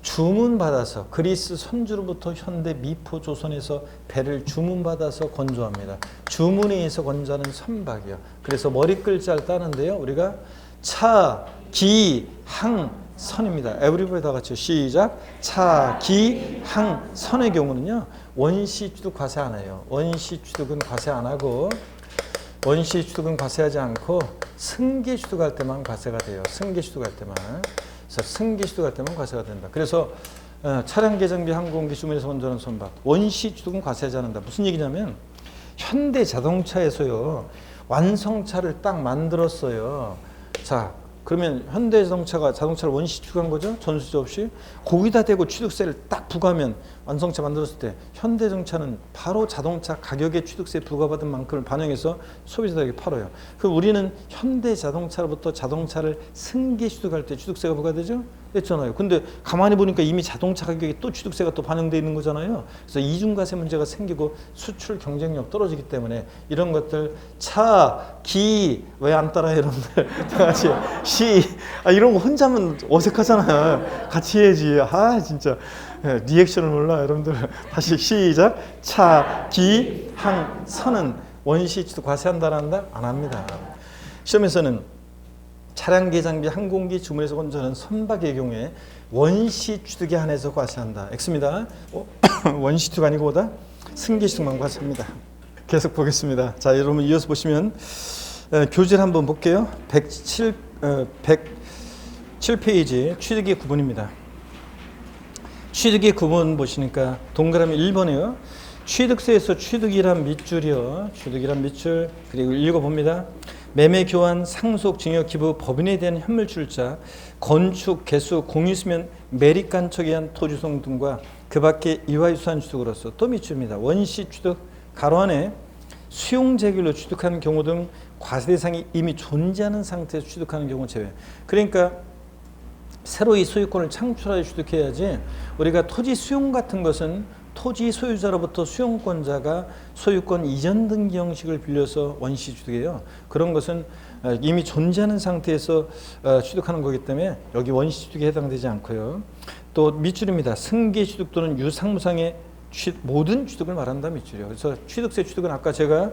주문받아서 그리스 선주로부터 현대 미포 조선에서 배를 주문받아서 건조합니다. 주문에 의해서 건조하는 선박이요. 그래서 머리글자를 따는데요, 우리가 차, 기, 항, 선입니다. 에브리버디 다 같이 시작. 차, 기, 항, 선의 경우는요, 원시 취득 과세 안 해요. 원시 취득은 과세 안 하고, 원시 취득은 과세하지 않고 승계 취득할 때만 과세가 돼요. 승계 취득할 때만. 그래서 승계 취득할 때만 과세가 된다. 그래서 차량, 계장비, 항공기, 주문에서 건조하는 선박, 원시 취득은 과세하지 않는다. 무슨 얘기냐면 현대 자동차에서요, 완성차를 딱 만들었어요. 자, 그러면 현대자동차가 자동차를 원시 취득한 거죠. 전수조 없이. 거기다 대고 취득세를 딱 부과하면 완성차 만들었을 때 현대자동차는 바로 자동차 가격에 취득세 부과받은 만큼을 반영해서 소비자들에게 팔아요. 그럼 우리는 현대자동차로부터 자동차를 승계 취득할 때 취득세가 부과되죠? 했잖아요. 근데 가만히 보니까 이미 자동차 가격에 또 취득세가 또 반영되어 있는 거잖아요. 그래서 이중과세 문제가 생기고 수출 경쟁력 떨어지기 때문에 이런 것들 차, 기, 왜 안 따라요 여러분들? 다 같이 시, 이런 거 혼자면 어색하잖아요. 같이 해야지. 진짜 리액션을 몰라 여러분들. 다시 시작. 차, 기, 항, 선은 원시 취득 과세한다 한다? 안 합니다. 시험에서는 차량, 계장비, 항공기, 주문에서 건조하는 선박의 경우에 원시 취득에 한해서 과세한다. X입니다. 원시 취득 아니고 보다 승계 취득만 과세합니다. 계속 보겠습니다. 자, 여러분 이어서 보시면 교재를 한번 볼게요. 7페이지 취득의 구분입니다. 취득의 구분 보시니까 동그라미 1번이요. 취득세에서 취득이란 밑줄이요. 취득이란 밑줄. 그리고 읽어봅니다. 매매, 교환, 상속, 증여, 기부, 법인에 대한 현물출자, 건축, 개수, 공유수면, 매립간척에 의한 토지송 등과 그 밖에 이와유사한 취득으로서 또 밑줄입니다. 원시 취득, 가로 안에 수용재결로 취득하는 경우 등 과세대상이 이미 존재하는 상태에서 취득하는 경우 제외. 그러니까 새로 이 소유권을 창출하여 취득해야지, 우리가 토지 수용 같은 것은 토지 소유자로부터 수용권자가 소유권 이전 등기 형식을 빌려서 원시 취득이에요. 그런 것은 이미 존재하는 상태에서 취득하는 거기 때문에 여기 원시 취득에 해당되지 않고요. 또 밑줄입니다. 승계 취득 또는 유상무상의 모든 취득을 말한다 밑줄이요. 그래서 취득세 취득은 아까 제가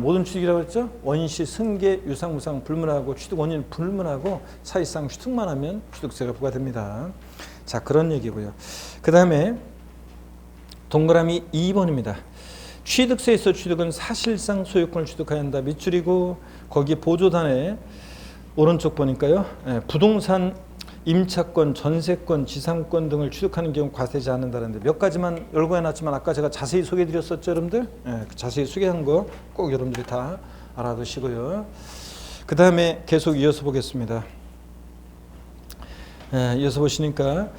모든 취득이라고 했죠. 원시, 승계, 유상무상 불문하고 취득 원인 불문하고 사실상 취득만 하면 취득세가 부과됩니다. 자, 그런 얘기고요. 그 다음에 동그라미 2번입니다. 취득세에서 취득은 사실상 소유권을 취득해야 한다 밑줄이고, 거기 보조단에 오른쪽 보니까요. 부동산, 임차권, 전세권, 지상권 등을 취득하는 경우 과세되지 않는다는데 몇 가지만 열거해놨지만 아까 제가 자세히 소개해드렸었죠, 여러분들. 자세히 소개한 거 꼭 여러분들이 다 알아두시고요. 그 다음에 계속 이어서 보겠습니다. 이어서 보시니까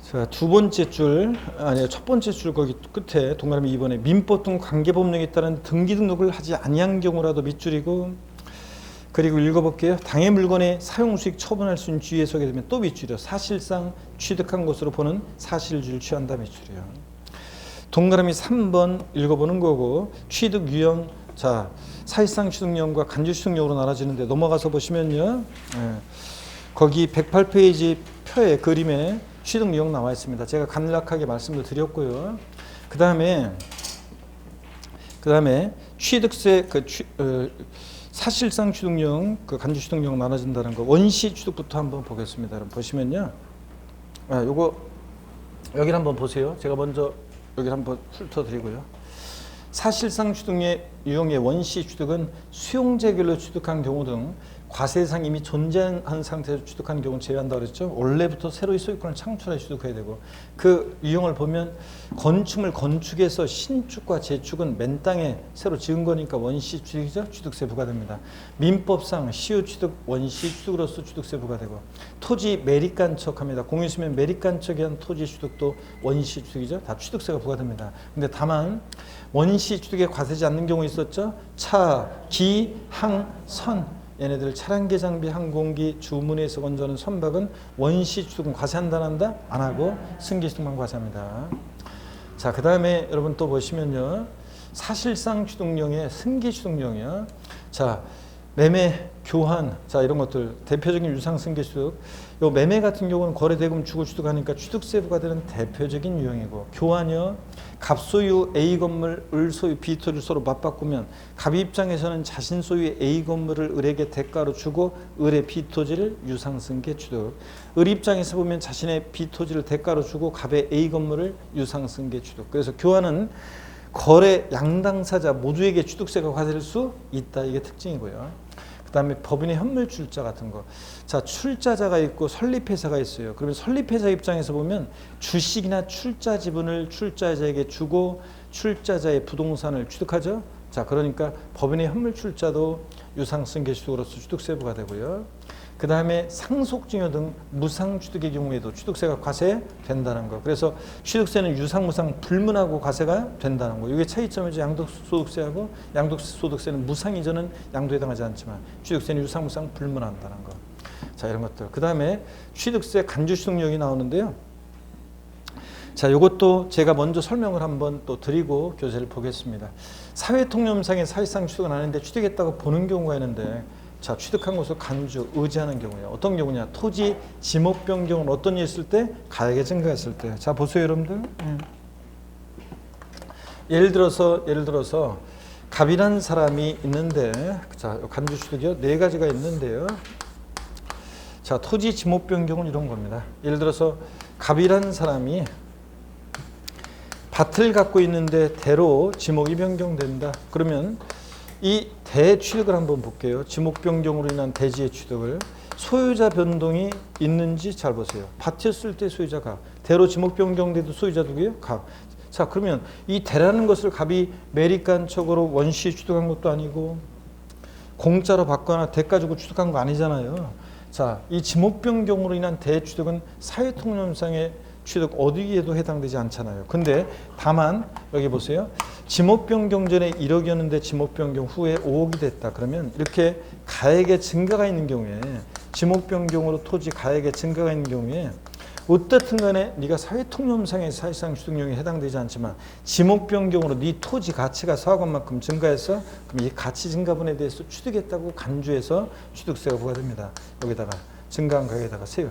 자, 두 번째 줄, 아니 첫 번째 줄 거기 끝에 동그라미 2번에 민법 등 관계법령에 따른 등기 등록을 하지 아니한 경우라도 밑줄이고, 그리고 읽어볼게요. 당해 물건의 사용수익 처분할 수 있는 주의에 서게 되면 또 밑줄이요. 사실상 취득한 것으로 보는 사실주의를 취한다 밑줄이요. 동그라미 3번 읽어보는 거고, 취득 유형, 자 사실상 취득용과 간주 취득용으로 나눠지는데 넘어가서 보시면요. 거기 108페이지 표에 그림에 취득 유형 나와 있습니다. 제가 간략하게 말씀을 드렸고요. 그 다음에 취득세 사실상 취득용, 간주 취득용 나눠진다는 거, 원시 취득부터 한번 보겠습니다. 여러분 보시면요. 요거 여기를 한번 보세요. 제가 먼저 여기를 한번 훑어드리고요. 사실상 취득의 유형의 원시 취득은 수용재결로 취득한 경우 등 과세상 이미 존재한 상태에서 취득한 경우 제외한다고 그랬죠. 원래부터 새로이 소유권을 창출해 취득해야 되고, 그 유형을 보면 건축물 건축에서 신축과 재축은 맨 땅에 새로 지은 거니까 원시 취득이죠. 취득세 부과됩니다. 민법상 시효 취득 원시 취득으로서 취득세 부과되고, 토지 매립간척합니다. 공유수면 매립간척에 의한 토지 취득도 원시 취득이죠. 다 취득세가 부과됩니다. 근데 다만 원시 취득에 과세지 않는 경우 있었죠. 차, 기, 항, 선, 얘네들 차량계 장비, 항공기, 주문에서 건조하는 선박은 원시 취득은 과세한다 안 한다? 안 하고 승계 취득만 과세합니다. 자, 그 다음에 여러분 또 보시면요. 사실상 취득용의 승계 취득용이요. 자, 매매, 교환, 자 이런 것들 대표적인 유상 승계 취득. 요 매매 같은 경우는 거래대금 주고 취득하니까 취득세 부과되는 대표적인 유형이고, 교환이요. 갑 소유 A 건물, 을 소유 B 토지를 서로 맞바꾸면 갑 입장에서는 자신 소유의 A 건물을 을에게 대가로 주고 을의 B 토지를 유상승계 취득. 을 입장에서 보면 자신의 B 토지를 대가로 주고 갑의 A 건물을 유상승계 취득. 그래서 교환은 거래 양당사자 모두에게 취득세가 과세될 수 있다. 이게 특징이고요. 그 다음에 법인의 현물 출자 같은 거. 자, 출자자가 있고 설립회사가 있어요. 그러면 설립회사 입장에서 보면 주식이나 출자 지분을 출자자에게 주고 출자자의 부동산을 취득하죠. 자, 그러니까 법인의 현물 출자도 유상승계 취득으로서 취득세 부과되고요. 그 다음에 상속증여 등 무상취득의 경우에도 취득세가 과세된다는 거. 그래서 취득세는 유상무상 불문하고 과세가 된다는 거. 이게 차이점이죠. 양도소득세하고 양도소득세는 무상 이전은 양도에 해당하지 않지만 취득세는 유상무상 불문한다는 거. 자, 이런 것들. 그 다음에 취득세 간주취득용이 나오는데요. 자, 이것도 제가 먼저 설명을 한번 또 드리고 교재를 보겠습니다. 사회통념상의 사실상 취득은 아닌데 취득했다고 보는 경우가 있는데, 자, 취득한 것을 간주, 의지하는 경우에 어떤 경우냐? 토지 지목 변경은 어떤 일 있을 때? 가액이 증가했을 때. 자, 보세요, 여러분들. 예를 들어서 갑이라는 사람이 있는데, 자, 간주 취득이요. 4가지가 있는데요. 자, 토지 지목 변경은 이런 겁니다. 예를 들어서 갑이라는 사람이 밭을 갖고 있는데 대로 지목이 변경된다. 그러면 이 대취득을 한번 볼게요. 지목 변경으로 인한 대지의 취득을. 소유자 변동이 있는지 잘 보세요. 밭이었을 때 소유자 갑, 대로 지목 변경돼도 소유자 누구예요? 갑. 자, 그러면 이 대라는 것을 갑이 매립간척으로 원시 취득한 것도 아니고 공짜로 받거나 대가 주고 취득한 거 아니잖아요. 자, 이 지목 변경으로 인한 대취득은 사회통념상의 취득 어디에도 해당되지 않잖아요. 근데 다만 여기 보세요. 지목 변경 전에 1억이었는데 지목 변경 후에 5억이 됐다. 그러면 이렇게 가액의 증가가 있는 경우에 지목 변경으로 토지 가액의 증가가 있는 경우에 어떻든 간에 네가 사회통념상의 사실상 취득용에 해당되지 않지만 지목 변경으로 네 토지 가치가 4억 원만큼 증가해서 그럼 이 가치 증가분에 대해서 취득했다고 간주해서 취득세가 부과됩니다. 여기다가 증가한 가격에다가 세율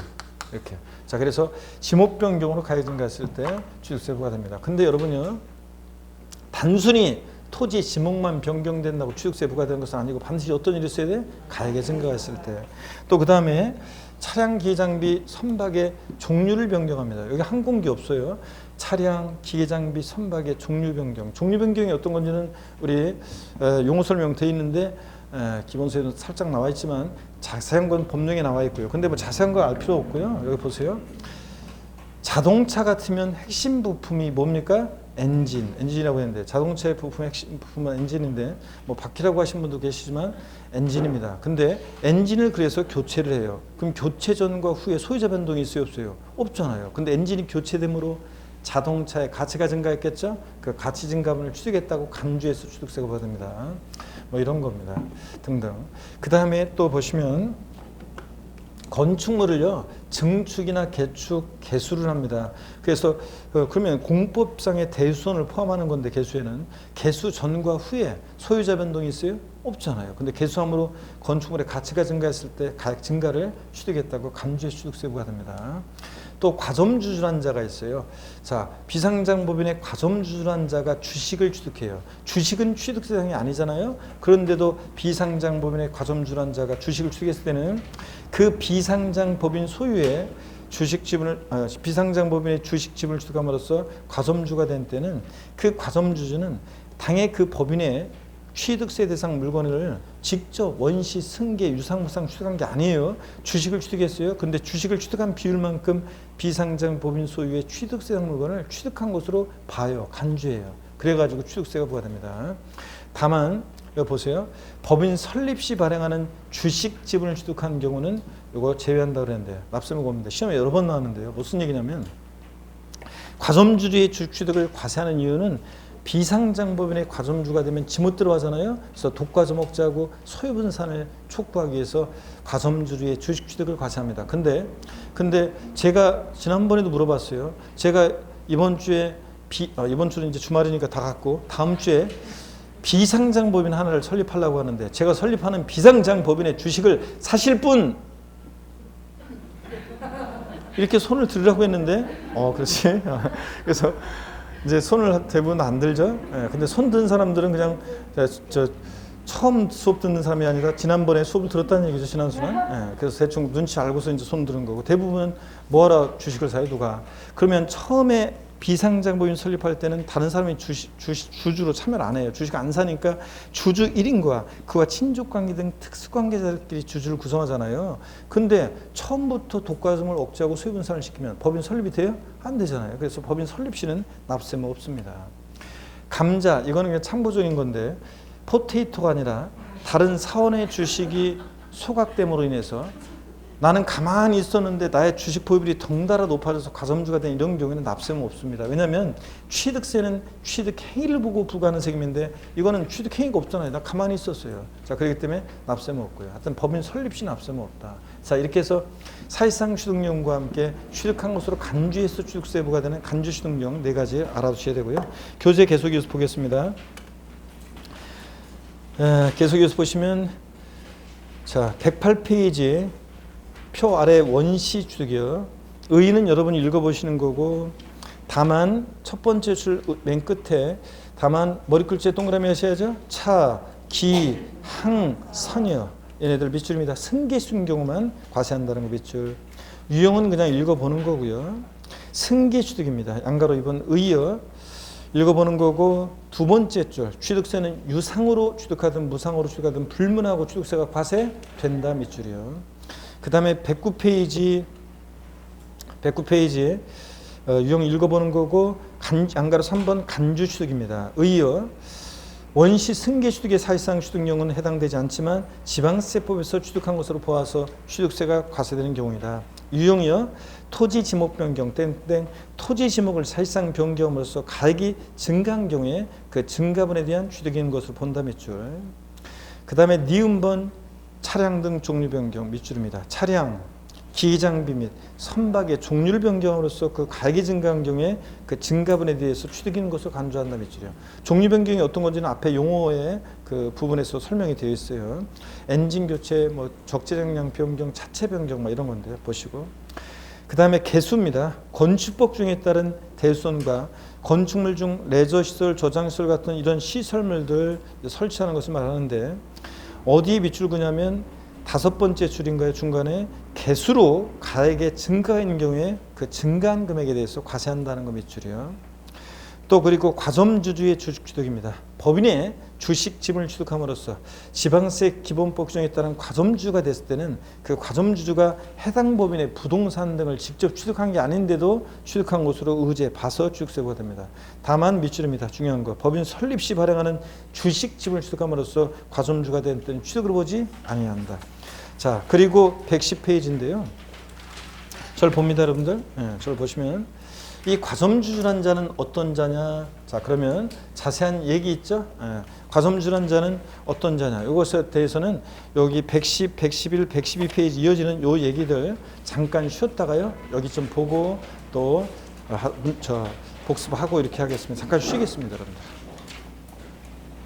이렇게. 자, 그래서 지목 변경으로 가격 증가했을 때 취득세 부과됩니다. 근데 여러분요, 단순히 토지 지목만 변경된다고 취득세 부과되는 것은 아니고 반드시 어떤 일이 있어야 돼? 가액의 증가가 있을 때. 또 그 다음에 차량 기계장비 선박의 종류를 변경합니다. 여기 항공기 없어요. 차량 기계장비 선박의 종류 변경. 종류 변경이 어떤 건지는 우리 용어 설명 돼 있는데 기본서에도 살짝 나와 있지만 자세한 건 법령에 나와 있고요. 근데 뭐 자세한 거 알 필요 없고요. 여기 보세요. 자동차 같으면 핵심 부품이 뭡니까? 엔진이라고 했는데 자동차의 부품의 핵심 부품은 엔진인데 뭐 바퀴라고 하신 분도 계시지만 엔진입니다. 근데 엔진을 그래서 교체를 해요. 그럼 교체 전과 후에 소유자 변동이 있어요, 없어요? 없잖아요. 근데 엔진이 교체됨으로 자동차의 가치가 증가했겠죠? 그 가치 증가분을 취득했다고 간주해서 취득세가 부과됩니다. 뭐 이런 겁니다. 등등. 그 다음에 또 보시면 건축물을요, 증축이나 개축, 개수를 합니다. 그래서 그러면 공법상의 대수선을 포함하는 건데 개수에는 개수 전과 후에 소유자 변동이 있어요? 없잖아요. 근데 개수함으로 건축물의 가치가 증가했을 때 가액 증가를 취득했다고 간주해서 취득세 부과됩니다. 또 과점주주란 자가 있어요. 자, 비상장법인의 과점주주란 자가 주식을 취득해요. 주식은 취득 대상이 아니잖아요. 그런데도 비상장법인의 과점주주란 자가 주식을 취득했을 때는 그 비상장법인 소유의 주식 지분을 비상장법인의 주식 지분을 취득함으로써 과점주가 된 때는 그 과점주주는 당의 그 법인의 취득세 대상 물건을 직접 원시, 승계, 유상무상 취득한 게 아니에요. 주식을 취득했어요. 근데 주식을 취득한 비율만큼 비상장 법인 소유의 취득세 대상 물건을 취득한 것으로 봐요. 간주해요. 그래가지고 취득세가 부과됩니다. 다만 여기 보세요. 법인 설립 시 발행하는 주식 지분을 취득한 경우는 이거 제외한다고 그랬는데 납세무고입니다. 시험에 여러 번 나왔는데요. 무슨 얘기냐면 과점주주의 취득을 과세하는 이유는 비상장법인의 과점주가 되면 지못 들어가잖아요. 그래서 독과점억자고 소유분산을 촉구하기 위해서 과점주의 주식 취득을 과세합니다. 근데 제가 지난번에도 물어봤어요. 제가 이번 주에 이번 주는 이제 주말이니까 다 갔고 다음 주에 비상장법인 하나를 설립하려고 하는데 제가 설립하는 비상장법인의 주식을 사실 분 이렇게 손을 들으라고 했는데 그렇지. 그래서 이제 손을 대부분 안 들죠. 근데 손 든 사람들은 그냥 처음 수업 듣는 사람이 아니라 지난번에 수업을 들었다는 얘기죠, 지난 수는. 그래서 대충 눈치 알고서 이제 손 드는 거고 대부분은 뭐하러 주식을 사요, 누가? 그러면 처음에 비상장법인 설립할 때는 다른 사람이 주주로 참여를 안 해요. 주식 안 사니까 주주 1인과 그와 친족관계 등 특수관계자들끼리 주주를 구성하잖아요. 근데 처음부터 독과점을 억제하고 소유분산을 시키면 법인 설립이 돼요? 안 되잖아요. 그래서 법인 설립 시는 납세무 없습니다. 감자, 이거는 그냥 참고적인 건데 포테이토가 아니라 다른 사원의 주식이 소각됨으로 인해서 나는 가만히 있었는데 나의 주식 보유율이 덩달아 높아져서 과점주가 된 이런 경우에는 납세무 없습니다. 왜냐하면 취득세는 취득 행위를 보고 부과하는 세금인데 이거는 취득 행위가 없잖아요. 나 가만히 있었어요. 자, 그렇기 때문에 납세무 없고요. 하여튼 법인 설립 시 납세무 없다. 자, 이렇게 해서 사실상 취득용과 함께 취득한 것으로 간주해서 취득세 부과되는 간주 취득용 4가지 알아두셔야 되고요. 교재 계속이어서 보겠습니다. 계속이어서 보시면 자, 108페이지 표 아래 원시 취득이요. 의의는 여러분이 읽어보시는 거고 다만 첫 번째 줄 맨 끝에 다만 머리 글자에 동그라미 하셔야죠. 차, 기, 항, 선여 얘네들 밑줄입니다. 승계수인 경우만 과세한다는 거 밑줄. 유형은 그냥 읽어보는 거고요. 승계 취득입니다. 양가로 2번 의여 읽어보는 거고 두 번째 줄 취득세는 유상으로 취득하든 무상으로 취득하든 불문하고 취득세가 과세된다 밑줄이요. 그 다음에 109페이지 유형 읽어보는 거고 양가로 3번 간주 취득입니다. 의여 원시 승계 취득의 사실상 취득령은 해당되지 않지만 지방세법에서 취득한 것으로 보아서 취득세가 과세되는 경우이다. 유형이요 토지 지목 변경 땡땡 토지 지목을 사실상 변경함으로써 가액이 증가한 경우에 그 증가분에 대한 취득인 것으로 본다 밑줄. 그 다음에 니은번 차량 등 종류 변경 밑줄입니다. 차량 기장비 및 선박의 종류를 변경함으로써 그 가액이 증가한 경우에 그 증가분에 대해서 취득인 것을 간주한다 밑줄이요. 종류 변경이 어떤 건지는 앞에 용어의 그 부분에서 설명이 되어 있어요. 엔진 교체, 뭐 적재량량 변경, 차체 변경 뭐 이런 건데 보시고. 그 다음에 개수입니다. 건축법 중에 따른 대수선과 건축물 중 레저시설, 저장시설 같은 이런 시설물들 설치하는 것을 말하는데 어디에 밑줄 그냐면 5번째 줄인가요? 중간에 개수로 가액의 증가가 있는 경우에 그 증가한 금액에 대해서 과세한다는 거 밑줄이요. 또 그리고 과점주주의 주식 취득입니다. 법인의 주식 지분을 취득함으로써 지방세 기본법 규정에 따른 과점주주가 됐을 때는 그 과점주주가 해당 법인의 부동산 등을 직접 취득한 게 아닌데도 취득한 것으로 의제 봐서 취득세가 됩니다. 다만 밑줄입니다. 중요한 거. 법인 설립 시 발행하는 주식 지분을 취득함으로써 과점주가 된 때는 취득으로 보지 아니한다. 자, 그리고 110페이지인데요. 저를 봅니다, 여러분들. 네, 저를 보시면 이 과점주주란 자는 어떤 자냐? 자, 그러면 자세한 얘기 있죠? 예, 과점주주란 자는 어떤 자냐? 이것에 대해서는 여기 110, 111, 112페이지 이어지는 요 얘기들 잠깐 쉬었다가요. 여기 좀 보고 또 복습하고 이렇게 하겠습니다. 잠깐 쉬겠습니다, 여러분들.